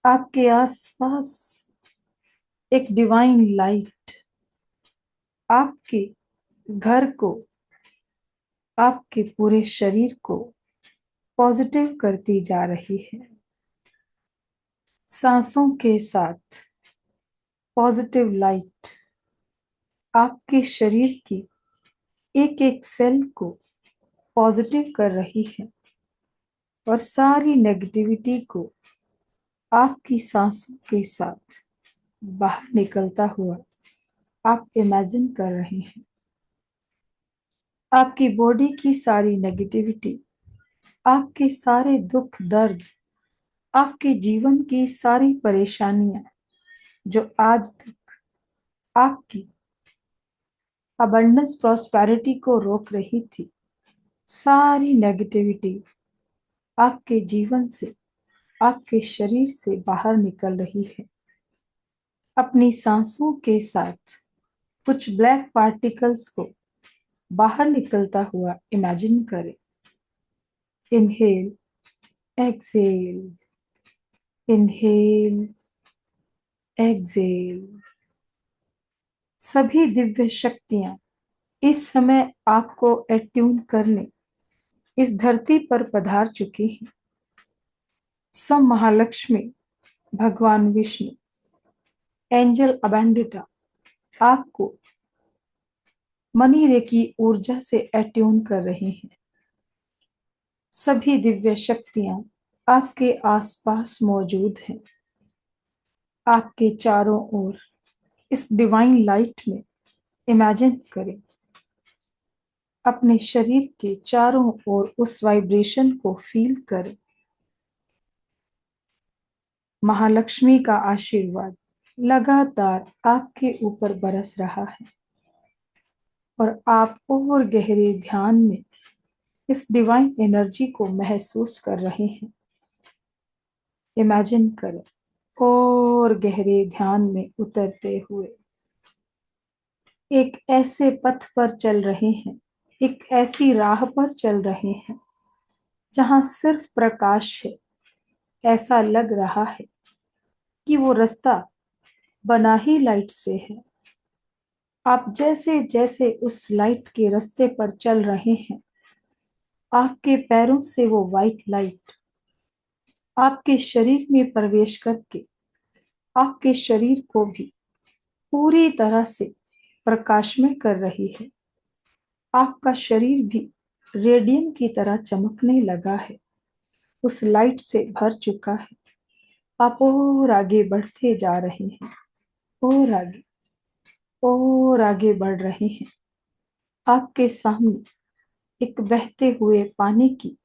आपके आसपास एक डिवाइन लाइट आपके घर को, आपके पूरे शरीर को पॉजिटिव करती जा रही है। सांसों के साथ पॉजिटिव लाइट आपके शरीर की एक एक सेल को पॉजिटिव कर रही है और सारी नेगेटिविटी को आपकी सांसों के साथ बाहर निकलता हुआ आप इमेजिन कर रहे हैं। आपकी बॉडी की सारी नेगेटिविटी, आपके सारे दुख दर्द, आपके जीवन की सारी परेशानियां जो आज तक आपकी अबंडेंस प्रॉस्पेरिटी को रोक रही थी, सारी नेगेटिविटी आपके जीवन से, आपके शरीर से बाहर निकल रही है। अपनी सांसों के साथ कुछ ब्लैक पार्टिकल्स को बाहर निकलता हुआ इमेजिन करें। Inhale, exhale, inhale, exhale. सभी दिव्य शक्तियां इस समय आपको एट्यून करने इस धरती पर पधार चुकी हैं। सब महालक्ष्मी, भगवान विष्णु, एंजल अबेंडिटा आपको मनी रे की ऊर्जा से एट्यून कर रहे हैं। सभी दिव्य शक्तियां आपके आसपास मौजूद हैं। आपके चारों ओर इस डिवाइन लाइट में इमेजिन करें। अपने शरीर के चारों ओर उस वाइब्रेशन को फील करें। महालक्ष्मी का आशीर्वाद लगातार आपके ऊपर बरस रहा है और आप और गहरे ध्यान में इस डिवाइन एनर्जी को महसूस कर रहे हैं। इमेजिन करें और गहरे ध्यान में उतरते हुए एक ऐसे पथ पर चल रहे हैं, एक ऐसी राह पर चल रहे हैं जहां सिर्फ प्रकाश है। ऐसा लग रहा है कि वो रास्ता बना ही लाइट से है। आप जैसे जैसे उस लाइट के रास्ते पर चल रहे हैं, आपके पैरों से वो वाइट लाइट आपके शरीर में प्रवेश करके आपके शरीर को भी पूरी तरह से प्रकाशमय कर रही है। आपका शरीर भी रेडियम की तरह चमकने लगा है, उस लाइट से भर चुका है। आप और आगे बढ़ते जा रहे हैं, और आगे बढ़ रहे हैं। आपके सामने एक बहते हुए पानी की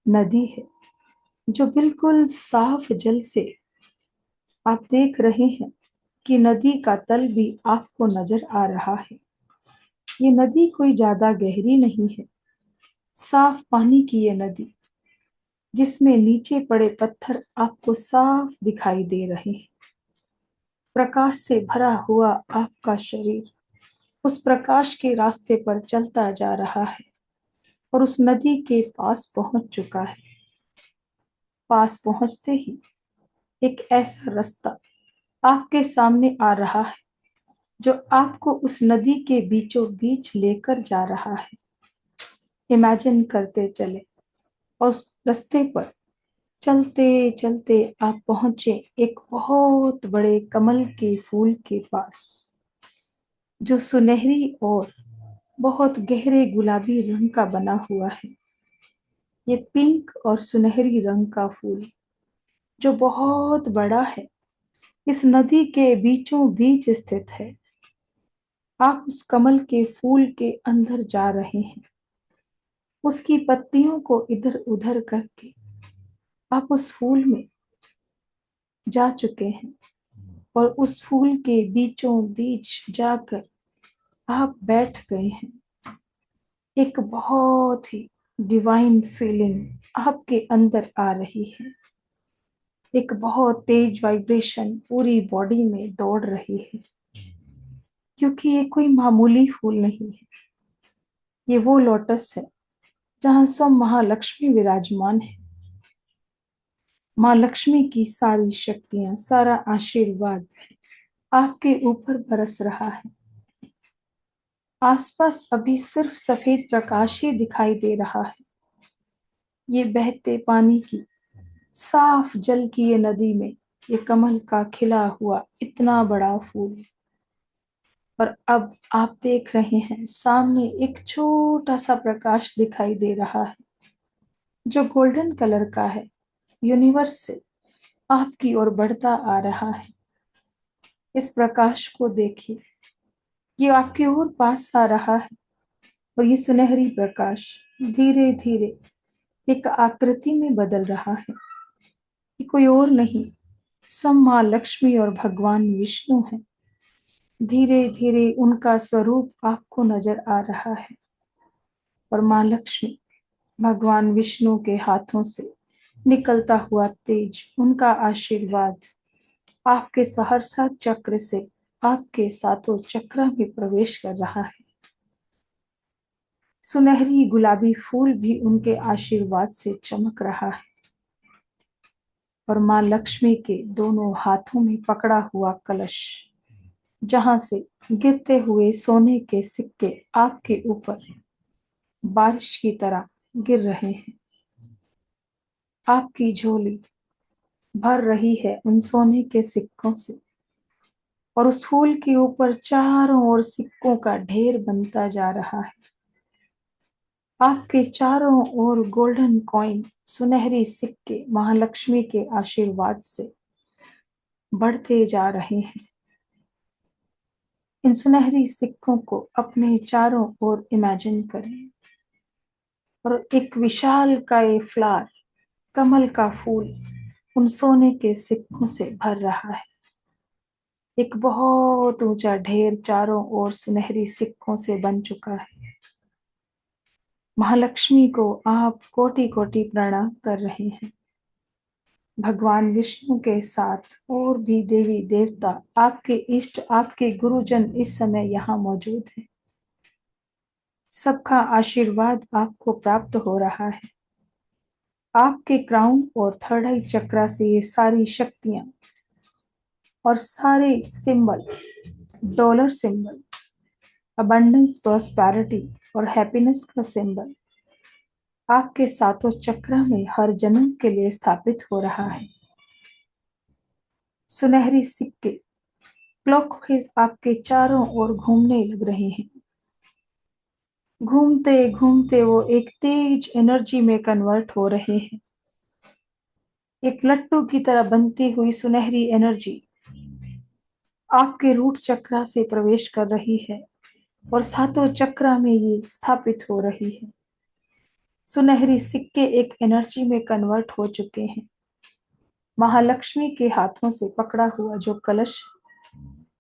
नदी है जो बिल्कुल साफ जल से आप देख रहे हैं कि नदी का तल भी आपको नजर आ रहा है। ये नदी कोई ज्यादा गहरी नहीं है, साफ पानी की ये नदी जिसमें नीचे पड़े पत्थर आपको साफ दिखाई दे रहे हैं। प्रकाश से भरा हुआ आपका शरीर उस प्रकाश के रास्ते पर चलता जा रहा है और उस नदी के पास पहुंच चुका है। पास पहुंचते ही एक ऐसा रास्ता आपके सामने आ रहा है जो आपको उस नदी के बीचों बीच लेकर जा रहा है। इमेजिन करते चले और उस रास्ते पर चलते चलते आप पहुंचे एक बहुत बड़े कमल के फूल के पास, जो सुनहरी और बहुत गहरे गुलाबी रंग का बना हुआ है। ये पिंक और सुनहरी रंग का फूल जो बहुत बड़ा है, इस नदी के बीचों बीच स्थित है। आप उस कमल के फूल के अंदर जा रहे हैं। उसकी पत्तियों को इधर उधर करके आप उस फूल में जा चुके हैं और उस फूल के बीचों बीच जाकर आप बैठ गए हैं। एक बहुत ही डिवाइन फीलिंग आपके अंदर आ रही है। एक बहुत तेज वाइब्रेशन पूरी बॉडी में दौड़ रही है, क्योंकि ये कोई मामूली फूल नहीं है। ये वो लोटस है जहां स्वयं महालक्ष्मी विराजमान है। माँ लक्ष्मी की सारी शक्तियां, सारा आशीर्वाद आपके ऊपर बरस रहा है। आसपास अभी सिर्फ सफेद प्रकाश ही दिखाई दे रहा है। ये बहते पानी की, साफ जल की ये नदी में ये कमल का खिला हुआ इतना बड़ा फूल। और अब आप देख रहे हैं सामने एक छोटा सा प्रकाश दिखाई दे रहा है जो गोल्डन कलर का है। यूनिवर्स से आपकी ओर बढ़ता आ रहा है। इस प्रकाश को देखिए, ये आपकी ओर पास आ रहा है और ये सुनहरी प्रकाश धीरे धीरे एक आकृति में बदल रहा है। ये कोई और नहीं, स्वयं माँ लक्ष्मी और भगवान विष्णु है। धीरे धीरे उनका स्वरूप आपको नजर आ रहा है और माँ लक्ष्मी भगवान विष्णु के हाथों से निकलता हुआ तेज, उनका आशीर्वाद आपके सहरसा चक्र से आपके सातों चक्र में प्रवेश कर रहा है। सुनहरी गुलाबी फूल भी उनके आशीर्वाद से चमक रहा है और माँ लक्ष्मी के दोनों हाथों में पकड़ा हुआ कलश, जहां से गिरते हुए सोने के सिक्के आपके ऊपर बारिश की तरह गिर रहे हैं। आपकी झोली भर रही है उन सोने के सिक्कों से और उस फूल के ऊपर चारों ओर सिक्कों का ढेर बनता जा रहा है। आपके चारों ओर गोल्डन कॉइन, सुनहरी सिक्के महालक्ष्मी के आशीर्वाद से बढ़ते जा रहे हैं। इन सुनहरी सिक्कों को अपने चारों ओर इमेजिन करें और एक विशाल काय फ्लावर, कमल का फूल उन सोने के सिक्कों से भर रहा है। एक बहुत ऊंचा ढेर चारों ओर सुनहरी सिक्कों से बन चुका है। महालक्ष्मी को आप कोटि कोटि प्रणाम कर रहे हैं। भगवान विष्णु के साथ और भी देवी देवता, आपके इष्ट, आपके गुरुजन इस समय यहाँ मौजूद हैं। सबका आशीर्वाद आपको प्राप्त हो रहा है। आपके क्राउन और थर्ड आई चक्रा से ये सारी शक्तियां और सारे symbol, dollar symbol, abundance, prosperity और हैप्पीनेस का सिंबल आपके सातों चक्र में हर जन्म के लिए स्थापित हो रहा है। सुनहरी सिक्के क्लॉकवाइज आपके चारों ओर घूमने लग रहे हैं। घूमते घूमते वो एक तेज एनर्जी में कन्वर्ट हो रहे हैं। एक लट्टू की तरह बनती हुई सुनहरी एनर्जी आपके रूट चक्र से प्रवेश कर रही है और सातों चक्र में ये स्थापित हो रही है। सुनहरी सिक्के एक एनर्जी में कन्वर्ट हो चुके हैं। महालक्ष्मी के हाथों से पकड़ा हुआ जो कलश,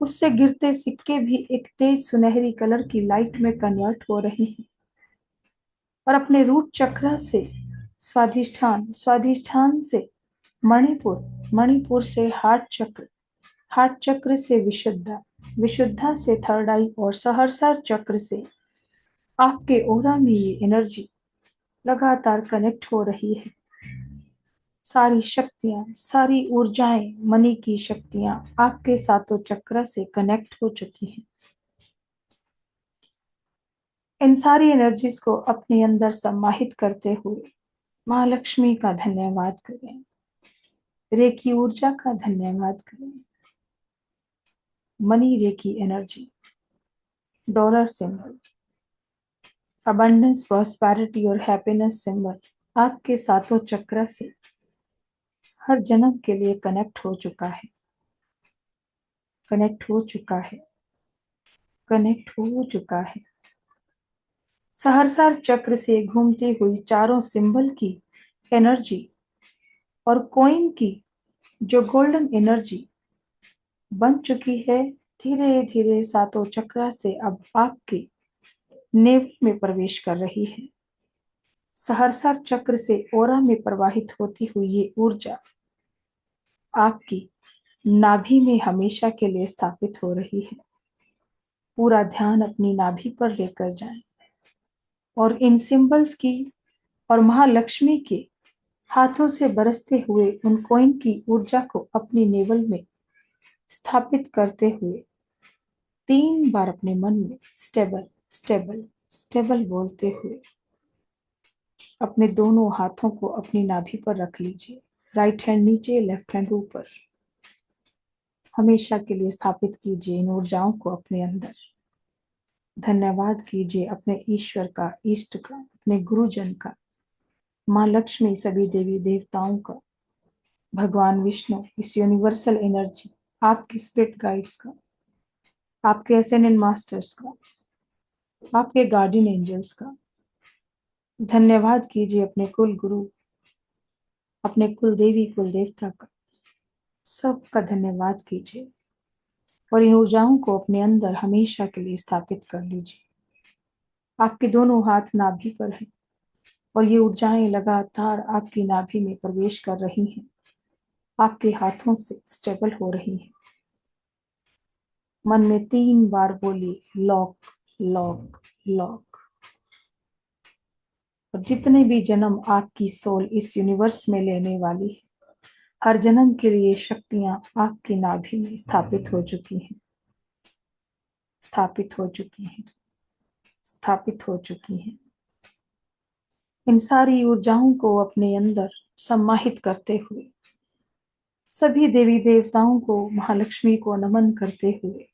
उससे गिरते सिक्के भी एक तेज सुनहरी कलर की लाइट में कन्वर्ट हो रहे हैं और अपने रूट चक्र से स्वाधिष्ठान, स्वाधिष्ठान से मणिपुर, मणिपुर से हार्ट चक्र, हार्ट चक्र से विशुद्धा, विशुद्धा से थर्ड आई और सहरसा चक्र से आपके ओरा में ये एनर्जी लगातार कनेक्ट हो रही है। सारी शक्तियां, सारी ऊर्जाएं, मनी की शक्तियां आपके सातों चक्र से कनेक्ट हो चुकी हैं। इन सारी एनर्जीज को अपने अंदर समाहित करते हुए माँ लक्ष्मी का धन्यवाद करें, रेकी ऊर्जा का धन्यवाद करें। Money reiki energy, dollar symbol, abundance, prosperity और हैप्पीनेस सिंबल आपके सातों चक्र से हर जन्म के लिए कनेक्ट हो चुका है, कनेक्ट हो चुका है, कनेक्ट हो चुका है। सहरसा चक्र से घूमती हुई चारों सिंबल की एनर्जी और कॉइन की जो गोल्डन एनर्जी बन चुकी है, धीरे धीरे सातों चक्र से अब आपके नेवल में प्रवेश कर रही है। सहरसा चक्र से ओरा में प्रवाहित होती हुई ये ऊर्जा आपकी नाभि में हमेशा के लिए स्थापित हो रही है। पूरा ध्यान अपनी नाभि पर लेकर जाएं और इन सिंबल्स की और महालक्ष्मी के हाथों से बरसते हुए उन कॉइन की ऊर्जा को अपनी नेवल में स्थापित करते हुए 3 बार अपने मन में स्टेबल स्टेबल स्टेबल बोलते हुए अपने दोनों हाथों को अपनी नाभि पर रख लीजिए। राइट हैंड नीचे, लेफ्ट हैंड ऊपर। हमेशा के लिए स्थापित कीजिए इन ऊर्जाओं को अपने अंदर। धन्यवाद कीजिए अपने ईश्वर का, इष्ट का, अपने गुरुजन का, माँ लक्ष्मी, सभी देवी देवताओं का, भगवान विष्णु, इस यूनिवर्सल एनर्जी, आपकी स्पिरिट गाइड्स का, आपके एसेंडेंट मास्टर्स का, आपके गार्डियन एंजल्स का। धन्यवाद कीजिए अपने कुल गुरु, अपने कुल देवी कुल देवता का, सबका धन्यवाद कीजिए और इन ऊर्जाओं को अपने अंदर हमेशा के लिए स्थापित कर लीजिए। आपके दोनों हाथ नाभि पर हैं और ये ऊर्जाएं लगातार आपकी नाभि में प्रवेश कर रही हैं, आपके हाथों से स्टेबल हो रही हैं। मन में 3 बार बोलिए लॉक लॉक लॉक। और जितने भी जन्म आपकी सोल इस यूनिवर्स में लेने वाली है, हर जन्म के लिए शक्तियां आपकी नाभि में स्थापित हो चुकी हैं, स्थापित हो चुकी हैं, स्थापित हो चुकी हैं। इन सारी ऊर्जाओं को अपने अंदर समाहित करते हुए सभी देवी देवताओं को, महालक्ष्मी को नमन करते हुए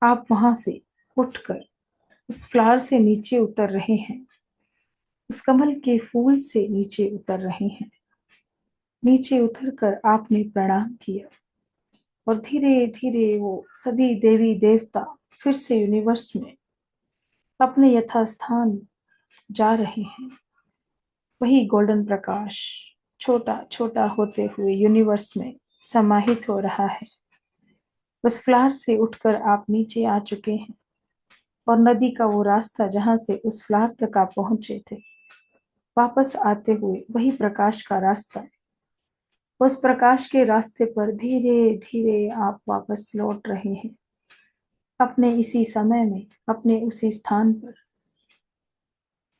आप वहां से उठकर उस फ्लावर से नीचे उतर रहे हैं, उस कमल के फूल से नीचे उतर रहे हैं। नीचे उतरकर आपने प्रणाम किया और धीरे धीरे वो सभी देवी देवता फिर से यूनिवर्स में अपने यथास्थान जा रहे हैं। वही गोल्डन प्रकाश छोटा छोटा होते हुए यूनिवर्स में समाहित हो रहा है। उस फ्लावर से उठकर आप नीचे आ चुके हैं और नदी का वो रास्ता जहां से उस फ्लावर तक आप पहुंचे थे, वापस आते हुए वही प्रकाश का रास्ता, उस प्रकाश के रास्ते पर धीरे धीरे आप वापस लौट रहे हैं अपने इसी समय में, अपने उसी स्थान पर।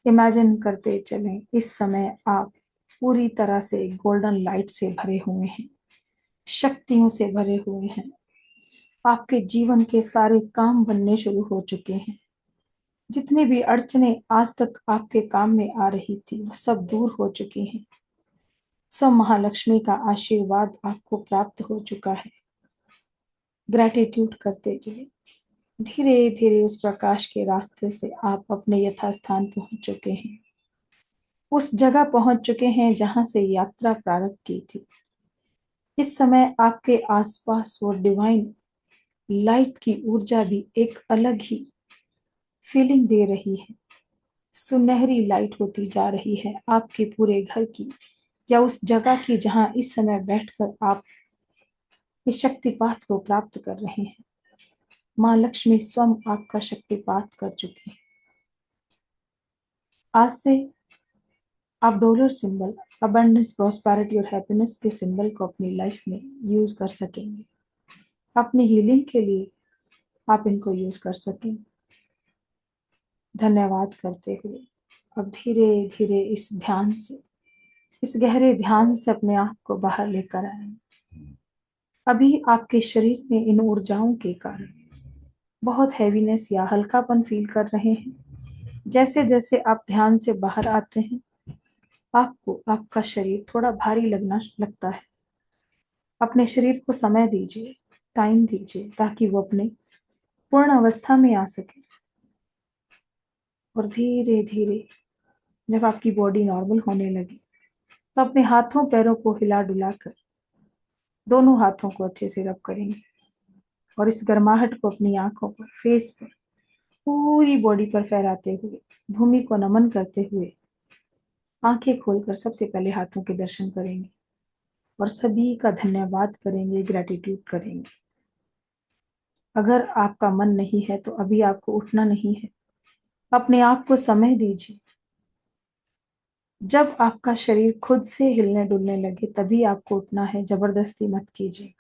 इमेजिन करते चलें, इस समय आप पूरी तरह से गोल्डन लाइट से भरे हुए हैं, शक्तियों से भरे हुए हैं। आपके जीवन के सारे काम बनने शुरू हो चुके हैं। जितनी भी अड़चने आज तक आपके काम में आ रही थी, वो सब दूर हो चुकी हैं। सब महालक्ष्मी का आशीर्वाद आपको प्राप्त हो चुका है। ग्रैटिट्यूड करते चले। धीरे धीरे उस प्रकाश के रास्ते से आप अपने यथास्थान पहुंच चुके हैं, उस जगह पहुंच चुके हैं जहां से यात्रा प्रारंभ की थी। इस समय आपके आसपास वो डिवाइन लाइट की ऊर्जा भी एक अलग ही फीलिंग दे रही है। सुनहरी लाइट होती जा रही है आपके पूरे घर की, या उस जगह की जहां इस समय बैठकर आप इस शक्तिपात को प्राप्त कर रहे हैं। माँ लक्ष्मी स्वयं आपका शक्तिपात कर चुकी है। आज से आप डॉलर सिंबल, अबंडेंस, प्रॉस्पेरिटी और हैप्पीनेस के सिंबल को अपनी लाइफ में यूज कर सकेंगे। अपनी हीलिंग के लिए आप इनको यूज कर सकेंगे। धन्यवाद करते हुए अब धीरे धीरे इस ध्यान से, इस गहरे ध्यान से अपने आप को बाहर लेकर आएंगे। अभी आपके शरीर में इन ऊर्जाओं के कारण बहुत हैवीनेस या हल्कापन फील कर रहे हैं। जैसे जैसे आप ध्यान से बाहर आते हैं, आपको आपका शरीर थोड़ा भारी लगना लगता है। अपने शरीर को समय दीजिए, टाइम दीजिए, ताकि वो अपने पूर्ण अवस्था में आ सके। और धीरे धीरे जब आपकी बॉडी नॉर्मल होने लगी, तो अपने हाथों पैरों को हिला डुला कर दोनों हाथों को अच्छे से रब करेंगे और इस गर्माहट को अपनी आंखों पर, फेस पर, पूरी बॉडी पर फहराते हुए, भूमि को नमन करते हुए आंखें खोलकर सबसे पहले हाथों के दर्शन करेंगे और सभी का धन्यवाद करेंगे, ग्रेटिट्यूड करेंगे। अगर आपका मन नहीं है तो अभी आपको उठना नहीं है, अपने आप को समय दीजिए। जब आपका शरीर खुद से हिलने डुलने लगे तभी आपको उठना है, जबरदस्ती मत कीजिए।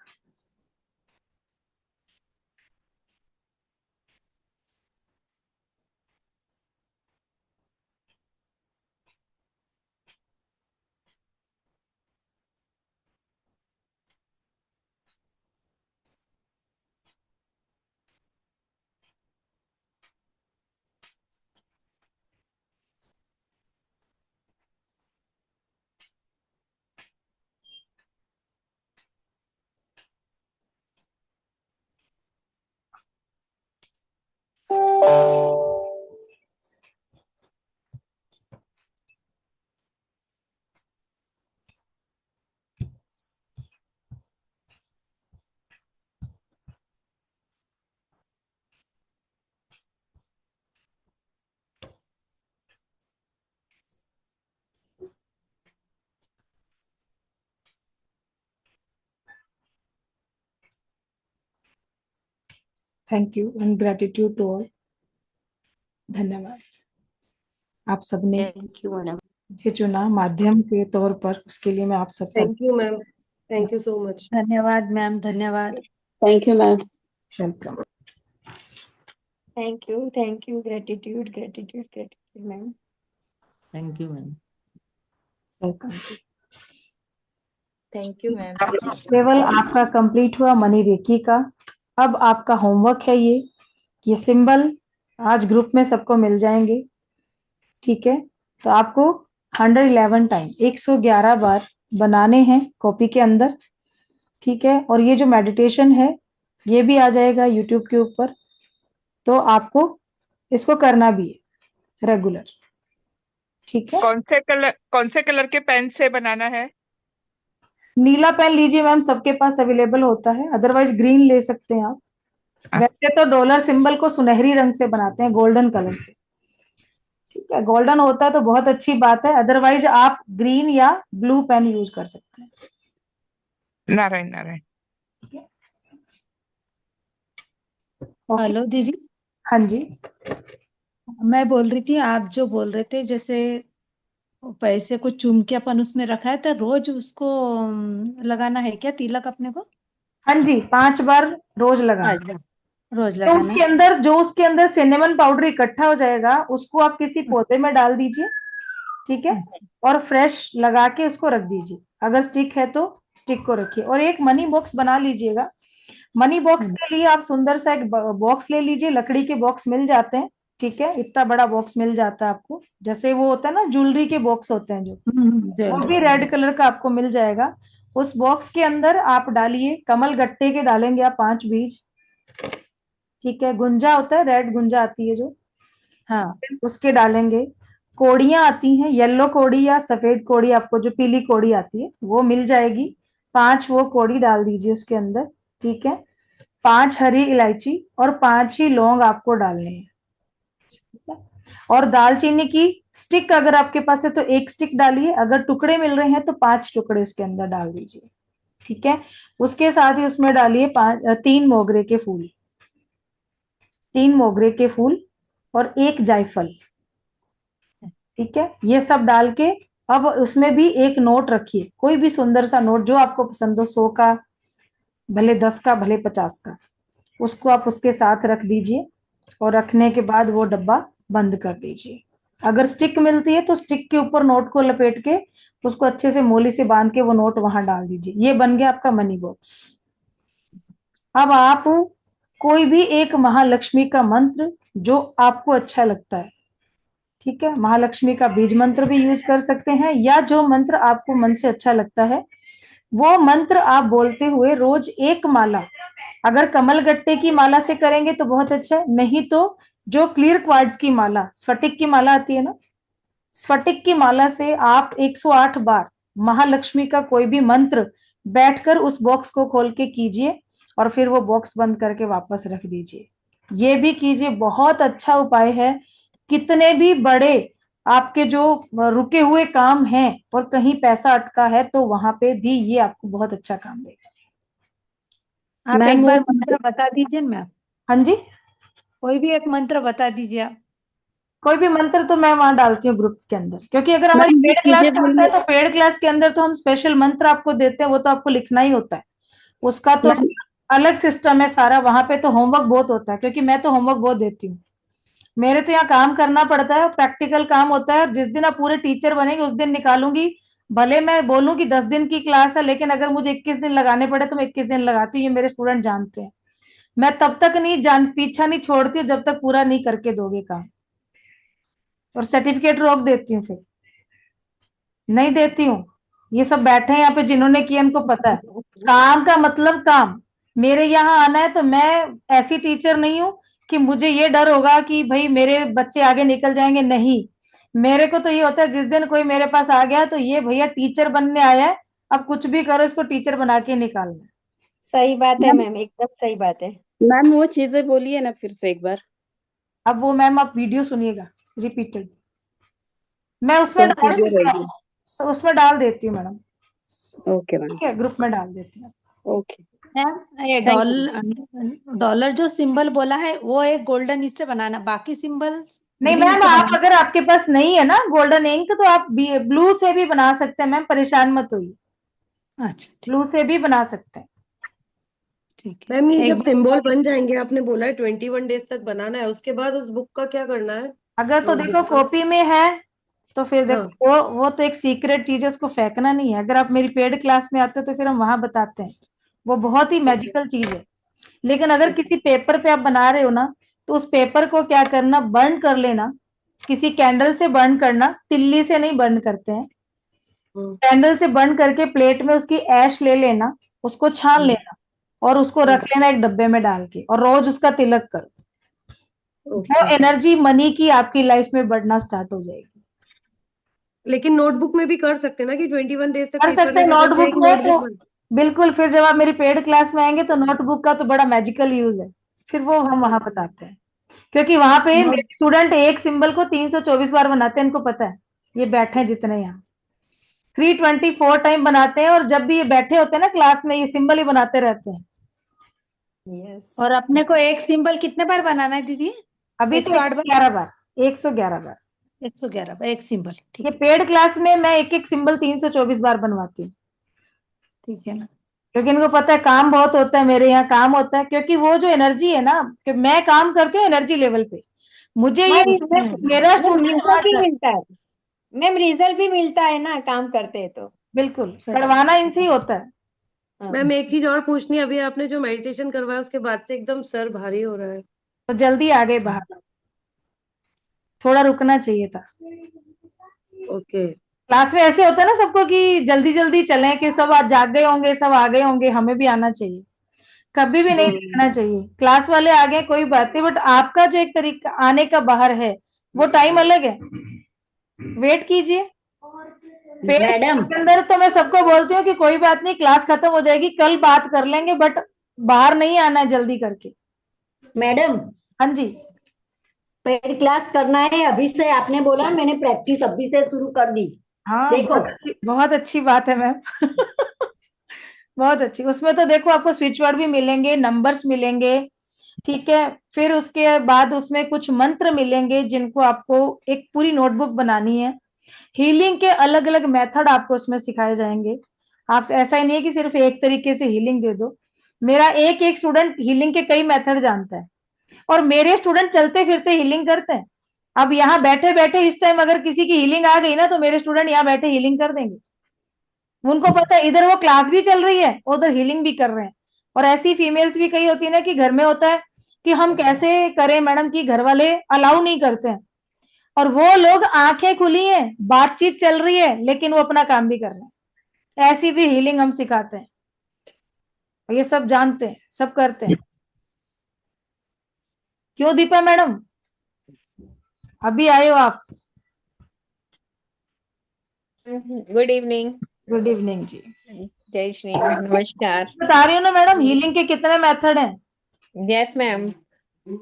Thank you and gratitude to all. धन्यवाद। आप सबने थैंक यू मैडम। मुझे चुना माध्यम के तौर पर, उसके लिए मैं आप सबका thank you ma'am, thank you so much. धन्यवाद मैम, धन्यवाद। Thank you ma'am. Welcome. Thank you, gratitude gratitude gratitude ma'am. Thank you ma'am. Welcome. Thank you ma'am. केवल आपका कंप्लीट हुआ मनी रेकी का। अब आपका होमवर्क है ये सिंबल आज ग्रुप में सबको मिल जाएंगे, ठीक है। तो आपको 111 टाइम 111 बार बनाने हैं कॉपी के अंदर, ठीक है। और ये जो मेडिटेशन है ये भी आ जाएगा यूट्यूब के ऊपर, तो आपको इसको करना भी है रेगुलर, ठीक है। कौन से कलर के पेन से बनाना है? नीला पेन लीजिए मैम, सबके पास अवेलेबल होता है, अदरवाइज ग्रीन ले सकते हैं आप। वैसे तो डॉलर सिंबल को सुनहरी रंग से बनाते हैं, गोल्डन कलर से, ठीक है। गोल्डन होता है तो बहुत अच्छी बात है, अदरवाइज आप ग्रीन या ब्लू पेन यूज कर सकते हैं। नारायण नारायण। ओके। हेलो दीदी, हाँ जी। मैं बोल रही थी, आप जो बोल रहे थे जैसे पैसे को चूम के अपन उसमें रखा है, तो रोज उसको लगाना है क्या तिलक अपने को? हाँ जी, 5 बार रोज लगाना। अच्छा, रोज तो लगाना उसके है। अंदर जो उसके अंदर सिनेमन पाउडर इकट्ठा हो जाएगा उसको आप किसी पौधे में डाल दीजिए, ठीक है। और फ्रेश लगा के उसको रख दीजिए। अगर स्टिक है तो स्टिक को रखिए और एक मनी बॉक्स बना लीजिएगा। मनी बॉक्स के लिए आप सुंदर सा एक बॉक्स ले लीजिए, लकड़ी के बॉक्स मिल जाते हैं, ठीक है। इतना बड़ा बॉक्स मिल जाता है आपको, जैसे वो होता है ना ज्वेलरी के बॉक्स होते हैं जो, वो भी रेड कलर का आपको मिल जाएगा। उस बॉक्स के अंदर आप डालिए कमल गट्टे के, डालेंगे आप 5 बीज, ठीक है। गुंजा होता है, रेड गुंजा आती है जो, हाँ। उसके डालेंगे। कोड़ियां आती हैं, येलो कोड़ी या सफेद कोड़ी, आपको जो पीली कोड़ी आती है वो मिल जाएगी, 5 वो कोड़ी डाल दीजिए उसके अंदर, ठीक है। 5 हरी इलायची और 5 ही लौंग आपको डालने हैं, ठीक है? और दालचीनी की स्टिक अगर आपके पास है तो एक स्टिक डालिए, अगर टुकड़े मिल रहे हैं तो 5 टुकड़े इसके अंदर डाल दीजिए, ठीक है। उसके साथ ही उसमें डालिए 3 मोगरे के फूल, 3 मोगरे के फूल और 1 जायफल, ठीक है। ये सब डाल के अब उसमें भी एक नोट रखिए, कोई भी सुंदर सा नोट जो आपको पसंद हो, 100 का, भले 10 का, भले 50 का, उसको आप उसके साथ रख दीजिए और रखने के बाद वो डब्बा बंद कर दीजिए। अगर स्टिक मिलती है तो स्टिक के ऊपर नोट को लपेट के उसको अच्छे से मोली से बांध के वो नोट वहां डाल दीजिए। ये बन गया आपका मनी बॉक्स। अब आप कोई भी एक महालक्ष्मी का मंत्र जो आपको अच्छा लगता है, ठीक है, महालक्ष्मी का बीज मंत्र भी यूज कर सकते हैं, या जो मंत्र आपको मन से अच्छा लगता है वो मंत्र आप बोलते हुए रोज एक माला, अगर कमल गट्टे की माला से करेंगे तो बहुत अच्छा है, नहीं तो जो क्लियर क्वार्ट्ज की माला, स्फटिक की माला आती है ना, स्फटिक की माला से आप 108 बार महालक्ष्मी का कोई भी मंत्र बैठकर उस बॉक्स को खोल के कीजिए और फिर वो बॉक्स बंद करके वापस रख दीजिए। ये भी कीजिए, बहुत अच्छा उपाय है। कितने भी बड़े आपके जो रुके हुए काम हैं और कहीं पैसा अटका है तो वहां पे भी ये आपको बहुत अच्छा काम देगा। आप मैम एक वो बार मंत्र बता दीजिए ना मैम, हाँ जी, कोई भी एक मंत्र बता दीजिए आप। कोई भी मंत्र तो मैं वहां डालती हूँ ग्रुप के अंदर, क्योंकि अगर हमारी मैम वो पेड क्लास चीजें चलता है बोलिए तो पेड क्लास के अंदर तो हम स्पेशल मंत्र आपको देते हैं, वो तो आपको लिखना ही होता है, उसका तो मैम। अलग सिस्टम है सारा। वहां पे तो होमवर्क बहुत होता है, क्योंकि मैं तो होमवर्क बहुत देती हूँ। मेरे तो यहाँ काम करना पड़ता है, प्रैक्टिकल काम होता है, और जिस दिन आप पूरे टीचर बनेंगे उस दिन निकालूंगी। भले मैं बोलूं कि 10 दिन की क्लास है, लेकिन अगर मुझे 21 दिन लगाने पड़े तो मैं 21 दिन लगाती हूँ, ये मेरे स्टूडेंट जानते हैं। मैं तब तक नहीं पीछा नहीं छोड़ती हूँ जब तक पूरा नहीं करके दोगे काम, और सर्टिफिकेट रोक देती हूँ, फिर नहीं देती हूँ। ये सब बैठे हैं यहाँ पे जिन्होंने किया इनको पता है, काम का मतलब काम। मेरे यहाँ आना है तो मैं ऐसी टीचर नहीं हूँ कि मुझे ये डर होगा कि भाई मेरे बच्चे आगे निकल जाएंगे, नहीं। मेरे को तो ये होता है जिस दिन कोई मेरे पास आ गया तो ये भैया टीचर बनने आया है, अब कुछ भी करो इसको टीचर बना के निकालना है। सही बात है मैम मैम, एकदम सही बात है। मैम वो चीजें बोलिए ना फिर से एक बार। अब वो मैम आप वीडियो सुनिएगा रिपीटेड, मैं उसमें तो डाल वीडियो देती रहेगी। हूँ, उसमें डाल देती हूँ मैडम, ओके मैम। ठीक है, ग्रुप में डाल देती हूँ। ओके मैम ये थैंक यू। डॉलर जो सिंबल बोला है वो एक गोल्डन इससे बनाना, बाकी सिंबल नहीं ग्रीन मैम, से आप बनाना। अगर आपके पास नहीं है ना गोल्डन इंक तो आप ब्लू से भी बना सकते हैं मैम, परेशान मत होइए, अच्छा ठीक, ब्लू से भी बना सकते हैं। ठीक मैम ये है, एक जब बार सिंबल बन जाएंगे, आपने बोला है 21 डेज तक बनाना है, उसके बाद उस बुक का क्या करना है? अगर तो देखो नोटबुक का। कॉपी में है तो फिर हाँ देखो वो तो एक सीक्रेट चीज है, उसको फेंकना नहीं है। अगर आप मेरी पेड क्लास में आते हो तो फिर हम वहां बताते हैं, वो बहुत ही ओके मैजिकल चीज है। लेकिन अगर ओके। किसी पेपर पे आप बना रहे हो ना तो उस पेपर को क्या करना, बर्न कर लेना, किसी कैंडल से बर्न करना, तिल्ली से नहीं बर्न करते हैं, कैंडल से बर्न करके प्लेट में उसकी ऐश ले लेना, उसको छान लेना और उसको रख लेना एक डब्बे में डाल के, और रोज उसका तिलक करो। वो ओके। एनर्जी मनी की आपकी लाइफ में बढ़ना स्टार्ट हो जाएगी। लेकिन नोटबुक में भी कर सकते हैं ना कि 21 डेज तक कर पेपर सकते हैं नहीं कर सकते, नोटबुक एक में तो, नोटबुक बन। बिल्कुल। फिर जब आप मेरी पेड क्लास में आएंगे तो नोटबुक का तो बड़ा मैजिकल यूज है, फिर वो हम वहां बताते हैं। क्योंकि वहां पे नोट मेरे स्टूडेंट एक सिंबल को 324 बार बनाते हैं, इनको पता है, ये बैठे हैं जितने यहाँ 324 टाइम बनाते हैं, और जब भी ये बैठे होते हैं ना क्लास में ये सिंबल ही बनाते रहते हैं। यस। और अपने को एक सिंबल कितने बार बनाना है दीदी? अभी तो 108 बार, 111 बार, 111 बार। 111 बार एक सिंबल, ये ठीक है, पेड क्लास में मैं एक एक सिंबल 324 बार बनवाती हूँ, ठीक है ना। क्योंकि इनको पता है काम बहुत होता है, मेरे यहाँ काम होता है, क्योंकि वो जो एनर्जी है ना कि मैं काम करती हूँ एनर्जी लेवल पे, मुझे ये मेरा मैम स्टूडेंट रिजल्ट भी मिलता है, मैम रिजल्ट भी मिलता है ना काम करते हैं तो। बिल्कुल सही। करवाना इनसे ही होता है। हाँ। मैम एक चीज और पूछनी है, अभी आपने जो मेडिटेशन करवाया उसके बाद से एकदम सर भारी हो रहा है। तो जल्दी आ गए बाहर, थोड़ा रुकना चाहिए था। ओके क्लास में ऐसे होता है ना सबको कि जल्दी जल्दी चलें, कि सब आज जाग गए होंगे, सब आ गए होंगे, हमें भी आना चाहिए, कभी भी नहीं रुकना चाहिए। क्लास वाले आ गए कोई बात नहीं, बट आपका जो एक तरीका आने का बाहर है वो टाइम अलग है, वेट कीजिए। पेड़ मैडम के अंदर तो मैं सबको बोलती हूँ कि कोई बात नहीं, क्लास खत्म हो जाएगी, कल बात कर लेंगे, बट बाहर नहीं आना है जल्दी करके। मैडम हाँ जी। पेड क्लास करना है अभी से, आपने बोला, मैंने प्रैक्टिस अभी से शुरू कर दी। हाँ, देखो बहुत अच्छी बात है मैम। बहुत अच्छी। उसमें तो देखो आपको स्विच वर्ड भी मिलेंगे, नंबर्स मिलेंगे, ठीक है। फिर उसके बाद उसमें कुछ मंत्र मिलेंगे जिनको आपको एक पूरी नोटबुक बनानी है। हीलिंग के अलग अलग मेथड आपको उसमें सिखाए जाएंगे। आप ऐसा ही नहीं है कि सिर्फ एक तरीके से हीलिंग दे दो। मेरा एक एक स्टूडेंट हीलिंग के कई मेथड जानता है, और मेरे स्टूडेंट चलते फिरते हीलिंग करते हैं। अब यहाँ बैठे बैठे इस टाइम अगर किसी की हीलिंग आ गई ना, तो मेरे स्टूडेंट यहाँ बैठे हीलिंग कर देंगे। उनको पता है इधर वो क्लास भी चल रही है, उधर हीलिंग भी कर रहे हैं। और ऐसी फीमेल्स भी कई होती है ना कि घर में होता है कि हम कैसे करें मैडम, कि घर वाले अलाउ नहीं करते हैं, और वो लोग आंखें खुली हैं, बातचीत चल रही है, लेकिन वो अपना काम भी कर रहे हैं। ऐसी भी हीलिंग हम सिखाते हैं, ये सब जानते हैं, सब करते हैं। क्यों दीपा मैडम, अभी आए हो आप? Good evening. गुड इवनिंग जी। जय श्री राम, नमस्कार। बता रही हूँ ना मैडम, हीलिंग के कितने मेथड हैं। Yes ma'am,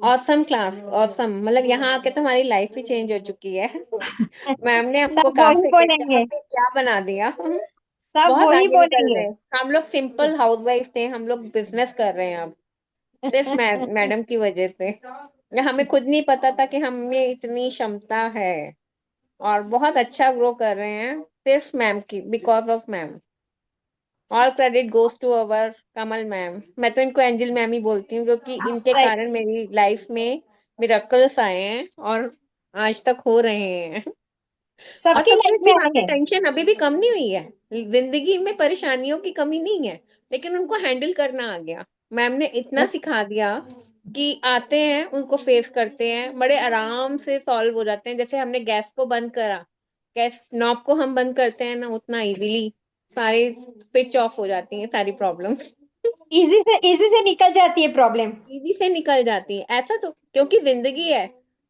awesome class, awesome. मतलब यहाँ आके तो हमारी लाइफ ही चेंज हो चुकी है। मैम ने हमको सब वही काफी बोलेंगे, क्या बना दिया। सब बहुत वही आगे निकल बोलेंगे। गए। हम लोग सिंपल हाउसवाइफ थे, हम लोग बिजनेस कर रहे हैं अब, सिर्फ मैडम की वजह से। हमें खुद नहीं पता था कि हमें इतनी क्षमता है, और बहुत अच्छा ग्रो कर रहे हैं सिर्फ मैम की, because of ma'am. All credit goes to our Kamal ma'am. मैं तो इनको एंजल मैम ही बोलती हूँ, क्योंकि इनके राइट, कारण मेरी लाइफ में मिरेकल्स आए हैं और आज तक हो रहे हैं। और सबकी सबसे लाइफ में अच्छी बात आए है, हैं। टेंशन अभी भी कम नहीं हुई है। जिंदगी में परेशानियों की कमी नहीं है, लेकिन उनको हैंडल करना आ गया। मैम ने इतना सिखा दिया कि आते हैं, उनको फेस करते हैं, बड़े आराम से सॉल्व हो जाते हैं। जैसे हमने गैस को बंद करा, गैस नॉब को हम बंद करते हैं ना, उतना इजीली सारी स्विच ऑफ हो जाती हैं, सारी प्रॉब्लम इजी से निकल जाती है प्रॉब्लम। इजी से निकल जाती है। ऐसा तो क्योंकि जिंदगी है,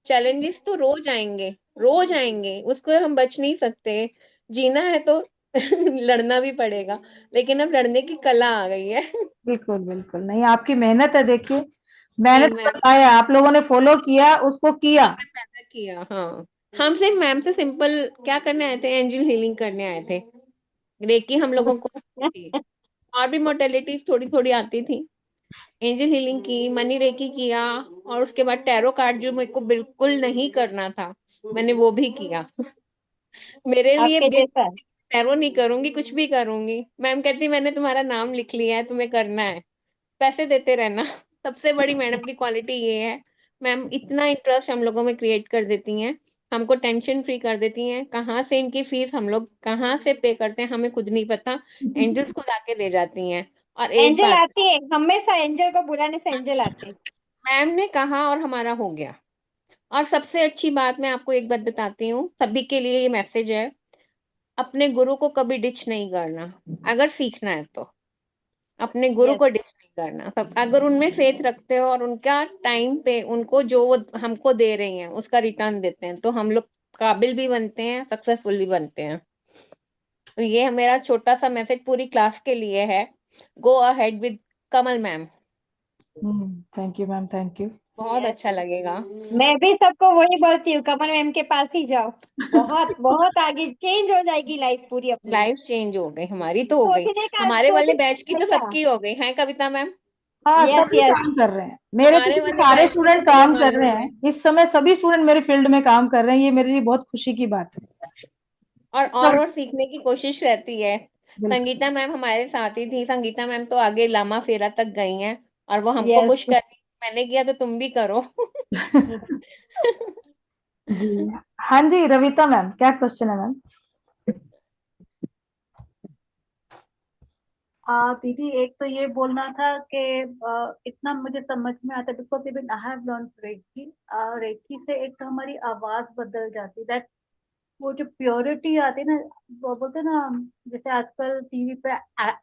चैलेंजेस तो रोज आएंगे, रोज आएंगे, उसको हम बच नहीं सकते। जीना है तो लड़ना भी पड़ेगा, लेकिन अब लड़ने की कला आ गई है। बिल्कुल बिल्कुल, नहीं आपकी मेहनत है, देखिए नहीं मेहनत मैम, बताया, आप लोगों ने फॉलो किया, उसको किया। हमने पैदा किया। हाँ, हम सिर्फ मैम से सिंपल क्या करने आए थे, एंजल हीलिंग करने आए थे। रेकी हम लोगों को आती थी, और भी मोटेलिटीज थोड़ी थोड़ी आती थी। एंजल हीलिंग की, मनी रेकी किया, और उसके बाद टैरो कार्ड जो मेरे को बिल्कुल नहीं करना था, मैंने वो भी किया। मेरे लिए आपके जैसा। टैरो नहीं करूंगी, कुछ भी करूंगी। मैम कहती मैंने तुम्हारा नाम लिख लिया है, तुम्हें करना है, पैसे देते रहना। सबसे बड़ी मैडम की क्वालिटी ये है, मैम इतना इंटरेस्ट हम लोगों में क्रिएट कर देती हैं, हमको टेंशन फ्री कर देती हैं। कहाँ से इनकी फीस हम लोग कहाँ से पे करते हैं हमें खुद नहीं पता, एंजल्स खुद आके दे जाती हैं। और एक एंजल बात, आती है, हमेशा एंजल को बुलाने से एंजल आते हैं। मैम ने कहा और हमारा हो गया। और सबसे अच्छी बात मैं आपको एक बात बताती हूँ, सभी के लिए ये मैसेज है, अपने गुरु को कभी डिच नहीं करना। अगर सीखना है तो अपने गुरु यस, को डिच नहीं करना। सब अगर उनमें फेथ रखते हो और उनका टाइम पे उनको जो वो हमको दे रही हैं उसका रिटर्न देते हैं, तो हम लोग काबिल भी बनते हैं, सक्सेसफुल भी बनते हैं। तो ये मेरा छोटा सा मैसेज पूरी क्लास के लिए है। Go ahead with Kamal ma'am, thank you ma'am, thank you. बहुत अच्छा यस। लगेगा। मैं भी सबको वही बोलती हूँ, कमल मैम के पास ही जाओ। बहुत बहुत आगे चेंज हो जाएगी लाइफ पूरी अपनी। लाइफ चेंज हो गई, हमारी तो हो गई, हमारे वाले सोचने बैच की का तो क्या। सबकी हो गई है, कविता मैम। हाँ, यस सभी यस। काम कर रहे हैं, मेरे हमारे तो वाले सारे बैच की तो स्टूडेंट बुरे काम हाल कर हो रहे गए। हैं इस समय, सभी स्टूडेंट मेरे फील्ड में काम कर रहे हैं, ये मेरे लिए बहुत खुशी की बात है। और सीखने की कोशिश रहती है। बिल्कुल। संगीता मैम हमारे साथ ही थी, संगीता मैम तो आगे लामा फेरा तक गई हैं, और वो हमको पुश यस कर रही, मैंने किया तो तुम भी करो। जी। हाँ जी, रविता मैम, क्या क्वेश्चन है मैम? दीदी एक तो ये बोलना था कि इतना मुझे समझ में आता है, because even I have learn reiki. Reiki से एक तो हमारी आवाज बदल जाती है, दैट वो जो प्योरिटी आती है ना, वो बोलते हैं ना, जैसे आजकल टीवी पे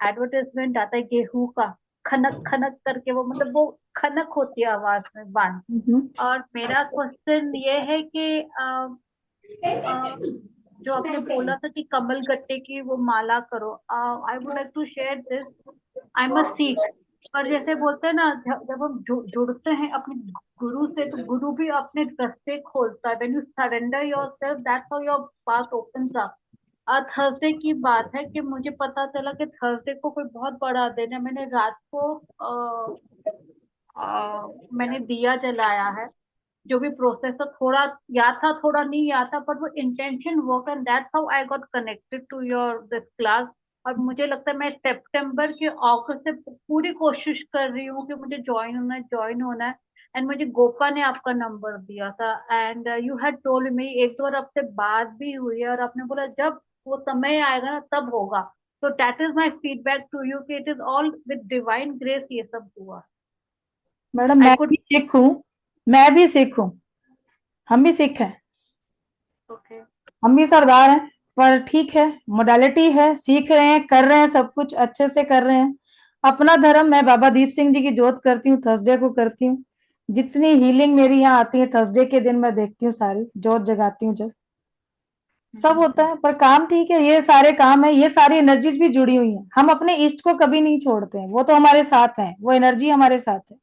एडवर्टाइजमेंट आता है गेहूं का, खनक खनक करके, वो मतलब वो खनक होती है आवाज में बांध। और मेरा क्वेश्चन ये है कि जो आपने बोला था कि कमल गट्टे की वो माला करो, I would like to share this. I must सीख। पर जैसे बोलते हैं ना, जब हम जुड़ते हैं अपनी गुरु से, तो गुरु भी अपने रास्ते खोलता है। When you surrender yourself, that's how your path opens up. Thursday की बात है कि मुझे पता चला कि थर्सडे को कोई बहुत बड़ा दिन है। मैंने रात को मैंने दिया जलाया है। जो भी प्रोसेस है, थोड़ा याद था थोड़ा नहीं याद था, बट वो intention work and that's how I got connected to your this class. और मुझे लगता है मैं सितंबर के अगस्त से पूरी कोशिश कर रही हूँ कि मुझे ज्वाइन होना है। एंड मुझे गोपा ने आपका नंबर दिया था, and you had told me, एक दो बार आपसे बात भी हुई है और आपने बोला जब वो समय आएगा ना तब होगा। तो that is my feedback to you कि it is all with divine grace ये सब हुआ। मैडम आई मैं कुड भी सिख हूँ, मैं भी सिख हूँ, हम भी सिख हैं, ओके। हम भी सरदार हैं। पर ठीक है, मोडालिटी है, सीख रहे हैं, कर रहे हैं, सब कुछ अच्छे से कर रहे हैं। अपना धर्म मैं बाबा दीप सिंह जी की जोत करती हूँ, थर्सडे को करती हूँ। जितनी हीलिंग मेरी यहाँ आती है थर्सडे के दिन मैं देखती हूँ, सारी जोत जगाती हूँ जब सब होता है। पर काम ठीक है, ये सारे काम है, ये सारी एनर्जीज भी जुड़ी हुई हैं। हम अपने इष्ट को कभी नहीं छोड़ते हैं, वो तो हमारे साथ हैं, वो एनर्जी हमारे साथ है।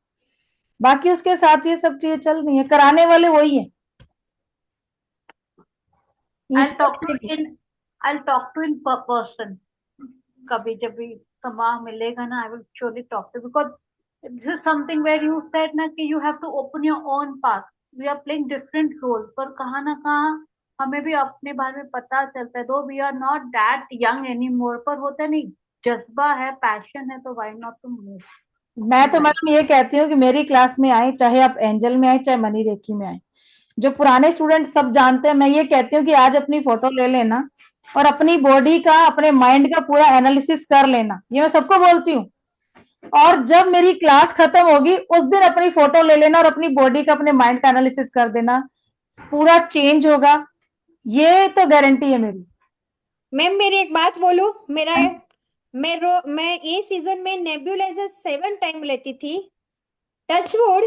बाकी उसके साथ ये सब चीजें चल रही है, कराने वाले वही है। I'll talk to I'll talk to in person. कभी जब भी समय मिलेगा ना, I will surely talk to, because this is something where you said ना कि you have to open your own path. We are playing different roles, पर कहाँ ना कहाँ हमें भी अपने बारे में पता चलता है। Though we are not that young anymore, पर होता नहीं, जज्बा है, पैशन है, तो why not to move? मैं तो मैडम ये कहती हूँ कि मेरी क्लास में आए, चाहे आप एंजल में आए चाहे मनी रेखी में आए, जो पुराने स्टूडेंट सब जानते हैं, मैं ये कहती हूँ कि आज अपनी फोटो ले लेना और अपनी बॉडी का, अपने माइंड का पूरा एनालिसिस कर लेना। ये मैं सबको बोलती हूँ। और जब मेरी क्लास खत्म होगी उस दिन अपनी फोटो ले लेना और अपनी बॉडी का, अपने माइंड का एनालिसिस कर देना, पूरा चेंज होगा, ये तो गारंटी है मेरी। मैम मेरी एक बात बोलूं, मैं ये सीजन में नेबुलाइजर 7 टाइम लेती थी। टचवुड,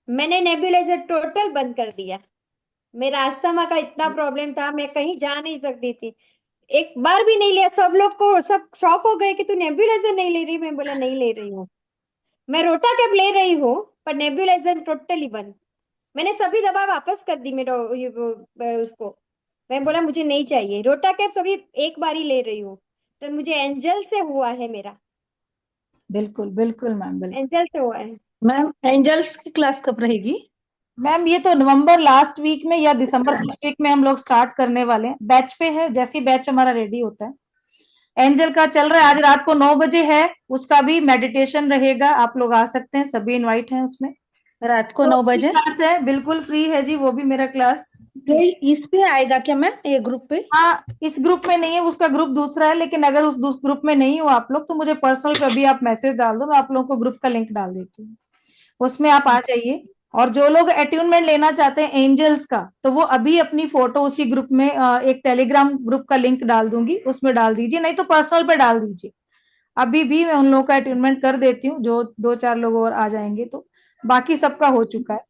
मैंने नेबुलाइजर टोटल बंद कर दिया। मेरा अस्थमा का इतना प्रॉब्लम था, मैं कहीं जा नहीं सकती थी, एक बार भी नहीं लिया। सब लोग को सब शॉक हो गए कि तू नेबुलाइजर नहीं ले रही। मैं बोला नहीं ले रही हूँ, मैं रोटा कैप ले रही हूँ पर नेबुलाइजर टोटली बंद। मैंने सभी दवा वापस कर दी मेरा उसको। मैं बोला मुझे नहीं चाहिए, रोटा कैप सभी एक बार ही ले रही हूँ। तो मुझे एंजल से हुआ है मेरा, बिल्कुल बिल्कुल मैम, बिल्कुल एंजल से हुआ है। मैम एंजल्स की क्लास कब रहेगी? मैम। ये तो नवंबर लास्ट वीक में या दिसंबर फर्स्ट वीक में हम लोग स्टार्ट करने वाले हैं। बैच पे है, जैसे ही बैच हमारा रेडी होता है। एंजल का चल रहा है, आज रात को 9 बजे है, उसका भी मेडिटेशन रहेगा, आप लोग आ सकते हैं, सभी इनवाइट हैं उसमें। रात को तो 9 बजे क्लास है, बिल्कुल फ्री है जी, वो भी मेरा क्लास। ये इस पे आएगा क्या मैम, ये ग्रुप पे? हाँ, इस ग्रुप में नहीं है, उसका ग्रुप दूसरा है। लेकिन अगर उस ग्रुप में नहीं हो आप लोग तो मुझे पर्सनल पे भी आप मैसेज डाल दो, मैं आप लोगों को ग्रुप का लिंक डाल देती हूँ, उसमें आप आ जाइए। और जो लोग अट्यूनमेंट लेना चाहते हैं एंजल्स का, तो वो अभी अपनी फोटो उसी ग्रुप में, एक टेलीग्राम ग्रुप का लिंक डाल दूंगी, उसमें डाल दीजिए, नहीं तो पर्सनल पे डाल दीजिए। अभी भी मैं उन लोगों का अट्यूनमेंट कर देती हूँ, जो 2-4 लोग और आ जाएंगे तो। बाकी सबका हो चुका है।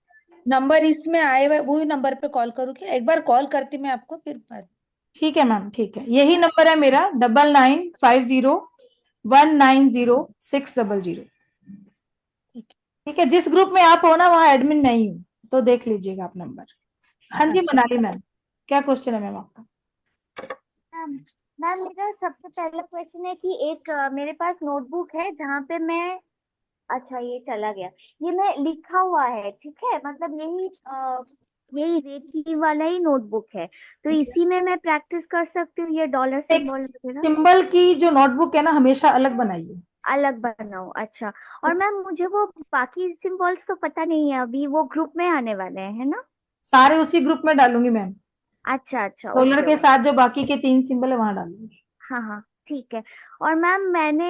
नंबर इसमें आए हुए वही नंबर पे कॉल करूँ क्या? एक बार कॉल करती मैं आपको, फिर बात। ठीक है मैम, ठीक है, यही नंबर है मेरा, 9950190600। ठीक है, जिस ग्रुप में आप हो ना वहाँ एडमिन नहीं हूँ, तो देख लीजिएगा आप नंबर। हाँ जी मनाली मैम, क्या क्वेश्चन है मैम आपका? मैम मैम, मेरा सबसे पहला क्वेश्चन है कि एक मेरे पास नोटबुक है जहाँ पे मैं, अच्छा ये चला गया, ये मैं लिखा हुआ है, ठीक है, मतलब यही रेकी वाला ही नोटबुक है, तो इसी में मैं प्रैक्टिस कर सकती हूँ, ये डॉलर सिंबल वगैरह सिंबल की जो नोटबुक है ना, हमेशा अलग बनाइए, अलग बनाऊं? अच्छा। और मैम मुझे वो बाकी सिंबल्स तो पता नहीं है अभी, वो ग्रुप में आने वाले हैं, है ना? सारे उसी ग्रुप में डालूंगी मैम, अच्छा अच्छा, डॉलर ओके के ओके। साथ जो बाकी के 3 सिंबल है वहां डालूंगी। हाँ हाँ ठीक है। और मैम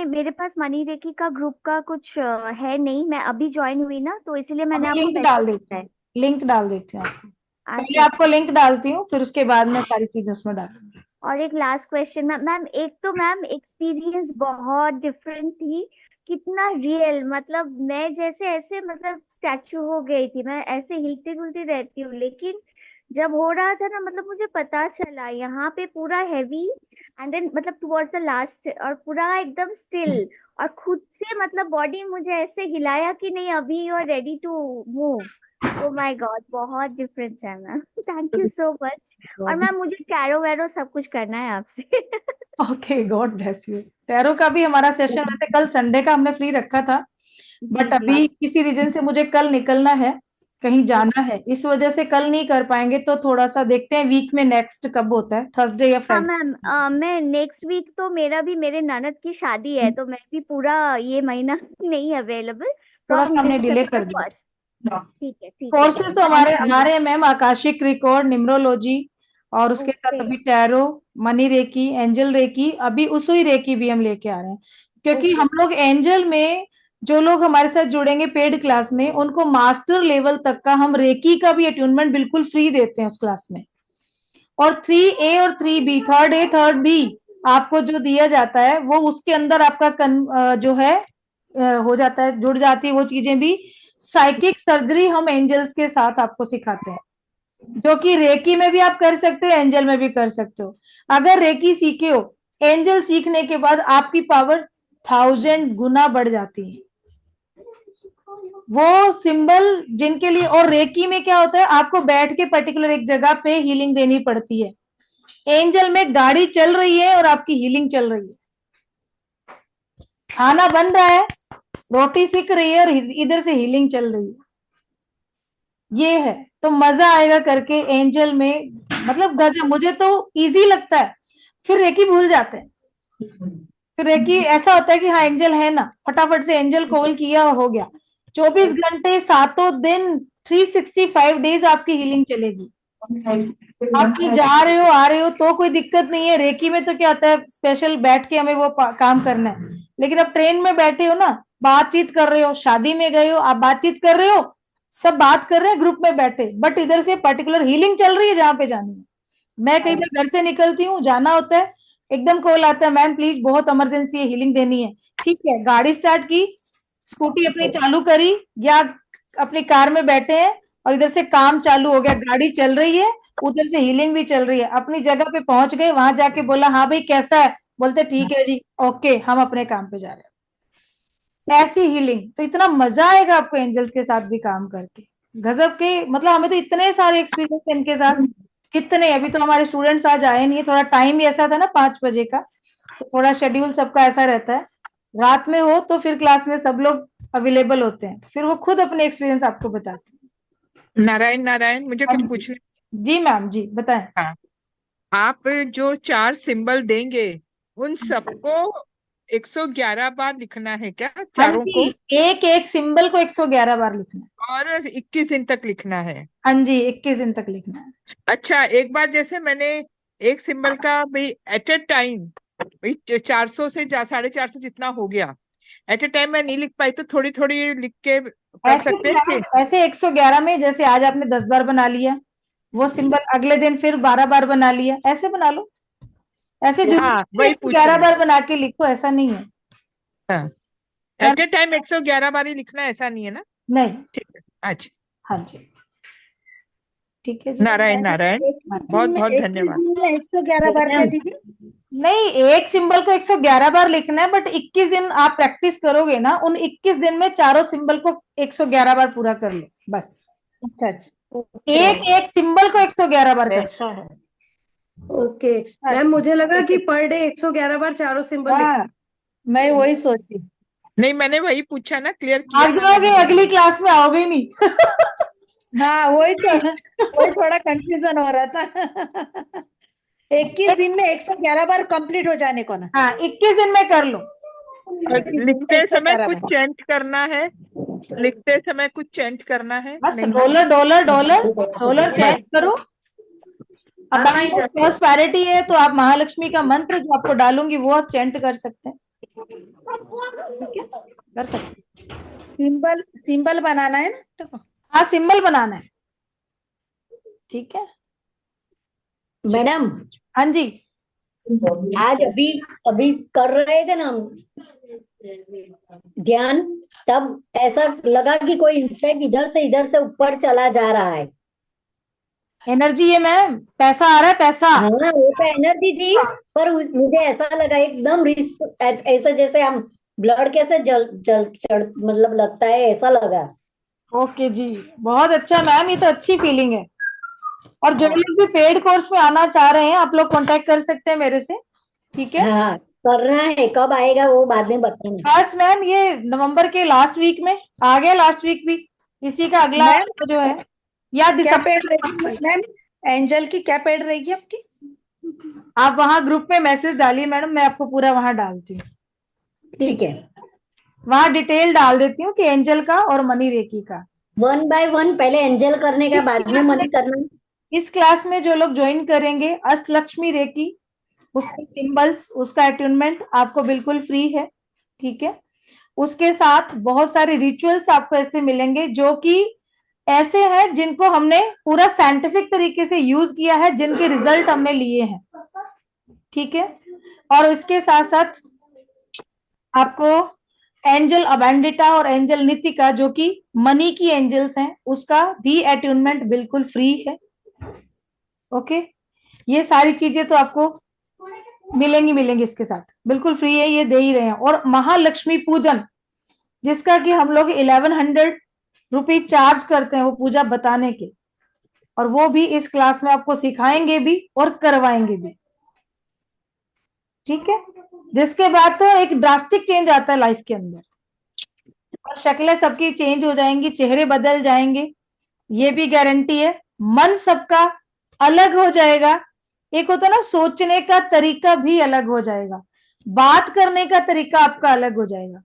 मेरे पास मनी रेकी का ग्रुप का कुछ है नहीं, मैं अभी ज्वाइन हुई ना, तो इसलिए मैंने आपको लिंक डाल मैसेज देती किया हूँ, है। लिंक डाल देती हूँ आपको, पहले अच्छा आपको लिंक डालती हूँ, फिर उसके बाद मैं सारी चीजें उसमें डालूंगी। और एक लास्ट क्वेश्चन मैम, एक तो मैम एक्सपीरियंस बहुत डिफरेंट थी, कितना रियल, मतलब मैं जैसे ऐसे मतलब स्टैचू हो गई थी, मैं ऐसे हिलती डुलती रहती हूँ, लेकिन जब हो रहा था ना, मतलब मुझे पता चला यहाँ पे पूरा हैवी, एंड देन मतलब टुवर्ड्स द लास्ट और पूरा एकदम स्टिल, और खुद से मतलब बॉडी मुझे ऐसे हिलाया कि नहीं अभी you are ready to move, oh my God, बहुत डिफरेंस है ma'am. Thank you so much. और मैम मुझे टैरो वैरो सब कुछ करना है आपसे। Okay, God bless you. Tarot का भी हमारा सेशन वैसे कल संडे का हमने फ्री रखा था, बट जी अभी जी। किसी रीजन से मुझे कल निकलना है, कहीं जाना है, इस वजह से कल नहीं कर पाएंगे। तो थोड़ा सा देखते हैं वीक में नेक्स्ट कब होता है, थर्सडे या हाँ फ्राइडे। मैम, मैं नेक्स्ट वीक तो मेरा भी मेरे ननद की शादी है, तो मैं भी पूरा ये महीना नहीं अवेलेबल। थोड़ा सा हमने फ्रॉम डिले कर सेप्टेम्बर दिया। 1st। ठीक है ठीक है। कोर्सेज तो हमारे हमारे हैं मैम, आकाशिक रिकॉर्ड, निम्रोलॉजी, और उसके साथ ओके अभी tarot, money reiki, angel reiki, अभी उसुई रेकी भी हम लेके आ रहे हैं। क्योंकि ओके हम लोग एंजल में जो लोग हमारे साथ जुड़ेंगे पेड क्लास में, उनको मास्टर लेवल तक का हम रेकी का भी अट्यूनमेंट बिल्कुल फ्री देते हैं उस क्लास में। और 3A और 3B, third A third B आपको जो दिया जाता है वो उसके अंदर आपका जो है हो जाता है, जुड़ जाती है वो चीजें भी। साइकिक सर्जरी हम एंजल्स के साथ आपको सिखाते हैं, जो कि रेकी में भी आप कर सकते हो, एंजल में भी कर सकते हो। अगर रेकी सीखे हो, एंजल सीखने के बाद आपकी पावर 1000 गुना बढ़ जाती है। वो सिंबल जिनके लिए, और रेकी में क्या होता है, आपको बैठ के पर्टिकुलर एक जगह पे हीलिंग देनी पड़ती है। एंजल में गाड़ी चल रही है और आपकी हीलिंग चल रही है, खाना बन रहा है, रोटी सीख रही है और इधर से हीलिंग चल रही है। ये है, तो मजा आएगा करके एंजल में, मतलब गजब। मुझे तो इजी लगता है, फिर रेकी भूल जाते हैं। फिर रेकी ऐसा होता है कि हाँ एंजल है ना, फटाफट से एंजल कॉल किया, हो गया। 24 घंटे 7 दिन 365 डेज आपकी हीलिंग चलेगी। आपकी जा रहे हो आ रहे हो तो कोई दिक्कत नहीं है। रेकी में तो क्या होता है, स्पेशल बैठ के हमें वो काम करना है। लेकिन अब ट्रेन में बैठे हो ना, बातचीत कर रहे हो, शादी में गए हो, आप बातचीत कर रहे हो, सब बात कर रहे हैं ग्रुप में बैठे, बट इधर से पर्टिकुलर हीलिंग चल रही है जहां पे जानी है। मैं कई बार घर से निकलती हूँ, जाना होता है, एकदम कॉल आता है, मैम प्लीज बहुत इमरजेंसी है, हीलिंग देनी है। ठीक है, गाड़ी स्टार्ट की, स्कूटी अपनी चालू करी, या अपनी कार में बैठे हैं और इधर से काम चालू हो गया, गाड़ी चल रही है, उधर से हीलिंग भी चल रही है। अपनी जगह पे पहुंच गए, वहां जाके बोला हाँ भाई कैसा है, बोलते ठीक है जी, ओके, हम अपने काम पे जा रहे हैं। ऐसी हीलिंग, तो इतना मजा आएगा आपको एंजल्स के साथ भी काम करके, गजब के। मतलब हमें तो इतने सारे एक्सपीरियंस है इनके साथ, कितने। अभी तो हमारे स्टूडेंट्स आज आए नहीं है, थोड़ा टाइम ही ऐसा था ना 5 बजे का, तो थोड़ा शेड्यूल सबका ऐसा रहता है। रात में हो तो फिर क्लास में सब लोग अवेलेबल होते हैं, तो फिर वो खुद अपने एक्सपीरियंस आपको बताते हैं। नारायण नारायण, मुझे कुछ पूछना। जी मैम, जी बताएं। हाँ, आप जो 4 सिंबल देंगे उन सबको 111 बार लिखना है क्या, हाँ चारों को? जी, एक एक सिंबल को 111 बार लिखना है। और 21 दिन तक लिखना है? हाँ जी, 21 दिन तक लिखना है। अच्छा, एक बार जैसे मैंने एक सिंबल का भाई एट ए टाइम, भाई 400 से 450 जितना हो गया, एट ए टाइम मैं नहीं लिख पाई, तो थोड़ी थोड़ी लिख के कर ऐसे सकते हैं कि? ऐसे 111 में, जैसे आज आपने 10 बार बना लिया वो सिंबल, अगले दिन फिर 12 बार बना लिया, ऐसे बना लो। ऐसे जरूर हाँ, वही पूछ 111 रही बार बना के लिखो, ऐसा नहीं है। हूँ। एट ए टाइम 111 बार ही लिखना है, ऐसा नहीं है ना? नहीं। ठीक है, अच्छा। हाँ जी, ठीक है जी। नारायण नारायण, बहुत बहुत धन्यवाद। 111 बार क्या दीदी? नहीं, एक सिंबल को 111 बार लिखना है, बट 21 दिन आप प्रैक्टिस करोगे ना, उन 21 दिन में चारों सिंबल को 111 बार पूरा कर लो, बस। अच्छा एक एक सिंबल को 111 बार कर। ऐसा है। ओके मैम, मुझे लगा कि पर डे 111 बार चारों सिंबल हाँ, मैं वही सोची। नहीं, मैंने वही पूछा ना, क्लियर किया आगे ना आओगे, मैंने। अगली क्लास में आओगे ही नहीं। हाँ वही तो, वही थोड़ा कंफ्यूजन हो रहा था। 21 दिन में 111 बार कंप्लीट हो जाने को ना। हाँ, 21 दिन में कर लो। और लिखते समय कुछ चेंट करना है? लिखते समय कुछ चेंट करना है? बस नहीं, dollar dollar dollar dollar change करो। अब प्रॉस्पेरिटी है तो आप महालक्ष्मी का मंत्र जो आपको डालूंगी वो आप चेंट कर सकते हैं। ठीक है, कर सकते हैं। सिंबल सिंबल बनाना है ना, तो हाँ, सिंबल बनाना है। ठीक है मैडम, हाँ जी। आज अभी अभी कर रहे थे ना हम ध्यान, तब ऐसा लगा कि कोई इंसेक्ट इधर से ऊपर चला जा रहा है। एनर्जी है मैम, पैसा आ रहा है, पैसा। हाँ, वो तो एनर्जी थी, पर मुझे ऐसा लगा एकदम ऐसा जैसे हम ब्लड कैसे जल जल चढ़ मतलब लगता है, ऐसा लगा। ओके जी, बहुत अच्छा मैम, ये तो अच्छी फीलिंग है। और जो लोग भी पेड कोर्स में आना चाह रहे हैं, आप लोग कांटेक्ट कर सकते हैं मेरे से, ठीक है। हाँ, करना है, कब आएगा वो बाद में बताना। बस मैम ये नवंबर के लास्ट वीक में आ गया, लास्ट वीक भी, इसी का अगला मैम हफ्ता जो है, या क्या पेड दिसंबर रहेगी मैम? एंजल की क्या पेड रहेगी आपकी? आप वहां ग्रुप में मैसेज डालिए मैडम, मैं आपको पूरा वहां डालती हूँ, ठीक है, वहां डिटेल डाल देती हूँ कि एंजल का और मनी रेकी का। 1 by 1 पहले एंजल करने का, इस बाद में क्लास मनी में करना। इस क्लास में जो लोग ज्वाइन करेंगे, अष्टलक्ष्मी रेकी, उसके सिंबल्स, उसका अट्यूनमेंट आपको बिल्कुल फ्री है, ठीक है। उसके साथ बहुत सारे रिचुअल्स आपको ऐसे मिलेंगे जो कि ऐसे हैं जिनको हमने पूरा साइंटिफिक तरीके से यूज किया है, जिनके रिजल्ट हमने लिए हैं, ठीक है। और इसके साथ साथ आपको एंजल अबेंडिटा और एंजल नितिका, जो कि मनी की एंजल्स हैं, उसका भी अट्यूनमेंट बिल्कुल फ्री है, ओके। ये सारी चीजें तो आपको मिलेंगी इसके साथ, बिल्कुल फ्री है, ये दे ही रहे हैं। और महालक्ष्मी पूजन, जिसका कि हम लोग 1100 रुपीज चार्ज करते हैं वो पूजा बताने के, और वो भी इस क्लास में आपको सिखाएंगे भी और करवाएंगे भी, ठीक है। जिसके बाद तो एक ड्रास्टिक चेंज आता है लाइफ के अंदर, और शक्लें सबकी चेंज हो जाएंगी, चेहरे बदल जाएंगे, ये भी गारंटी है। मन सबका अलग हो जाएगा, एक होता है ना सोचने का तरीका भी अलग हो जाएगा, बात करने का तरीका आपका अलग हो जाएगा।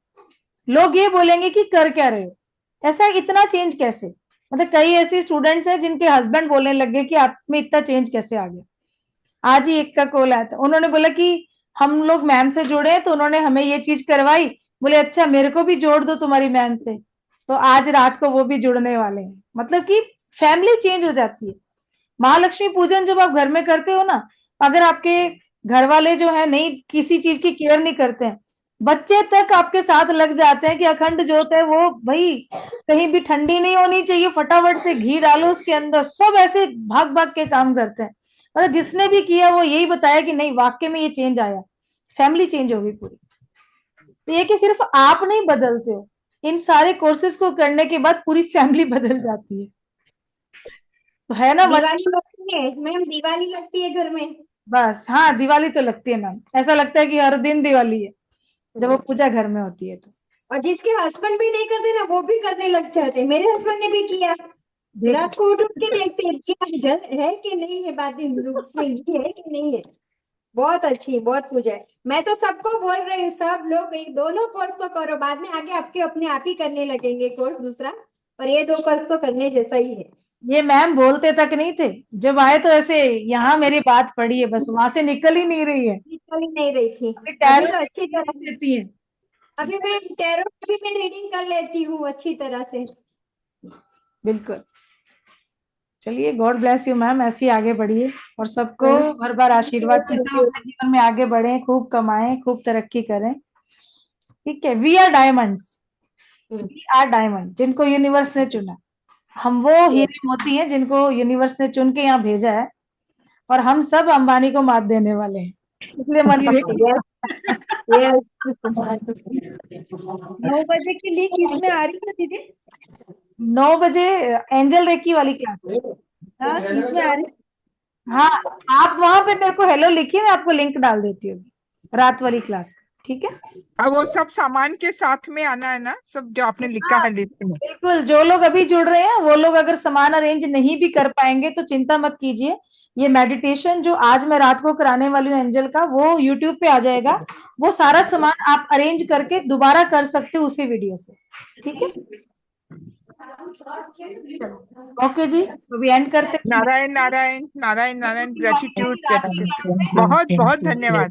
लोग ये बोलेंगे कि कर क्या रहे हो, ऐसा इतना चेंज कैसे। मतलब कई ऐसे स्टूडेंट्स हैं जिनके हस्बैंड बोलने लगे कि आप में इतना चेंज कैसे आ गया। आज ही एक का कॉल आया था, उन्होंने बोला कि हम लोग मैम से जुड़े हैं तो उन्होंने हमें ये चीज करवाई, बोले अच्छा मेरे को भी जोड़ दो तुम्हारी मैम से, तो आज रात को वो भी जुड़ने वाले हैं। मतलब कि फैमिली चेंज हो जाती है। महालक्ष्मी पूजन जब आप घर में करते हो ना, अगर आपके घर वाले जो है नहीं किसी चीज की केयर नहीं करते हैं, बच्चे तक आपके साथ लग जाते हैं कि अखंड जोत है वो, भाई कहीं भी ठंडी नहीं होनी चाहिए, फटाफट से घी डालो उसके अंदर, सब ऐसे भाग भाग के काम करते हैं। मतलब जिसने भी किया वो यही बताया कि नहीं वाकई में ये चेंज आया, फैमिली चेंज हो गई पूरी। तो ये कि सिर्फ आप नहीं बदलते हो, इन सारे कोर्सेज को करने के बाद पूरी फैमिली बदल जाती है, तो है ना दिवाली लगती है मैम, दिवाली लगती है घर में। बस हाँ, दिवाली तो लगती है मैम, ऐसा लगता है कि हर दिन दिवाली है जब वो पूजा घर में होती है तो। और जिसके हस्बैंड भी नहीं करते ना, वो भी करने लग जाते। मेरे हस्बैंड ने भी किया, रात को उठ के देखते हैं कि जल है कि नहीं है, बात उसमें ये है कि नहीं है। बहुत अच्छी, बहुत पूजा है। मैं तो सबको बोल रही हूँ, सब लोग एक दोनों कोर्स तो करो, बाद में आगे आपके अपने आप ही करने लगेंगे कोर्स दूसरा, और ये 2 कोर्स तो करने जैसा ही है। ये मैम बोलते तक नहीं थे, जब आए तो ऐसे यहाँ मेरी बात पड़ी है, बस वहां से निकल ही नहीं रही है। निकल ही नहीं रही थी। अभी अभी टैरो तो अच्छी तरह देती है। अभी मैं टैरो भी मैं रीडिंग कर लेती हूँ अच्छी तरह से। बिल्कुल। चलिए, गॉड ब्लेस यू मैम, ऐसे ही आगे बढ़िए और सबको हर बार आशीर्वाद के साथ अपने जीवन में आगे बढ़े, खूब कमाएं, खूब तरक्की करें, ठीक है। We are diamonds, we are diamond, जिनको यूनिवर्स ने चुना। हम वो हीरे मोती हैं जिनको यूनिवर्स ने चुन के यहाँ भेजा है, और हम सब अंबानी को मात देने वाले हैं, इसलिए मनी रेखी। 9 बजे की लिंक इसमें आ रही है दीदी? 9 बजे एंजल रेकी वाली क्लास है। हाँ, इसमें आ रही है। हाँ, आप वहां पे मेरे को हेलो लिखिए, मैं आपको लिंक डाल देती हूँ रात वाली क्लास का, ठीक है। और वो सब सामान के साथ में आना है ना, सब जो आपने लिखा है लिस्ट में। बिल्कुल, जो लोग अभी जुड़ रहे हैं वो लोग अगर सामान अरेंज नहीं भी कर पाएंगे तो चिंता मत कीजिए, ये मेडिटेशन जो आज मैं रात को कराने वाली हूँ एंजल का, वो यूट्यूब पे आ जाएगा, वो सारा सामान आप अरेंज करके दोबारा कर सकते हो उसी वीडियो से, ठीक है। ओके जी, तो भी एंड करते हैं। नारायण नारायण नारायण नारायण, ग्रेटिट्यूड ग्रेटिट्यूड, बहुत बहुत धन्यवाद।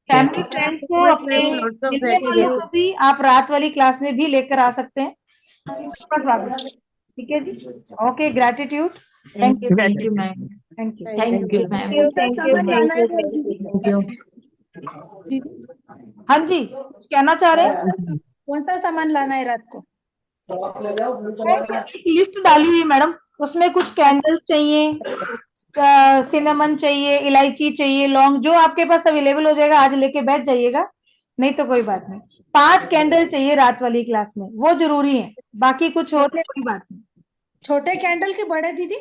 फैमिली फ्रेंड्स को अपने मिलने वालों को भी आप रात वाली क्लास में भी लेकर आ सकते हैं, आपका स्वागत है, ठीक है जी। Okay, gratitude, thank you, thank you ma'am, thank you, thank you ma'am, thank you. हाँ जी, कहना चाह रहे हैं। कौन सा सामान लाना है रात को? एक लिस्ट डाली हुई है मैडम, उसमें कुछ कैंडल्स चाहिए, सिनेमन चाहिए, इलायची चाहिए, लौंग, जो आपके पास अवेलेबल हो जाएगा आज लेके बैठ जाइएगा, नहीं तो कोई बात नहीं। 5 कैंडल चाहिए रात वाली क्लास में, वो जरूरी है, बाकी कुछ और कोई बात नहीं। छोटे कैंडल के बड़े दीदी?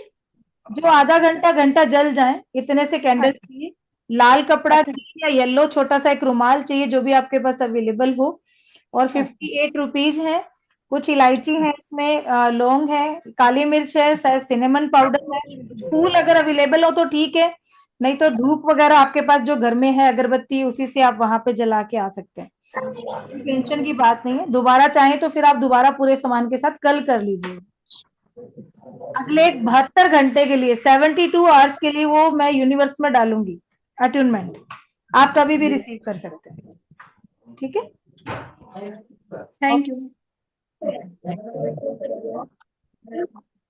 जो आधा घंटा घंटा जल जाए इतने से कैंडल चाहिए। लाल कपड़ा चाहिए या येलो छोटा सा एक रुमाल चाहिए, जो भी आपके पास अवेलेबल हो। और 58 रुपीज है। कुछ इलायची है इसमें, लौंग है, काली मिर्च है, शायद सिनेमन पाउडर है। फूल अगर अवेलेबल हो तो ठीक है, नहीं तो धूप वगैरह आपके पास जो घर में है, अगरबत्ती, उसी से आप वहां पे जला के आ सकते हैं। टेंशन की बात नहीं है, दोबारा चाहें तो फिर आप दोबारा पूरे सामान के साथ कल कर लीजिए। अगले 72 घंटे के लिए, 72 आवर्स के लिए वो मैं यूनिवर्स में डालूंगी अट्यूनमेंट, आप कभी भी रिसीव कर सकते हैं। ठीक है, थैंक यू।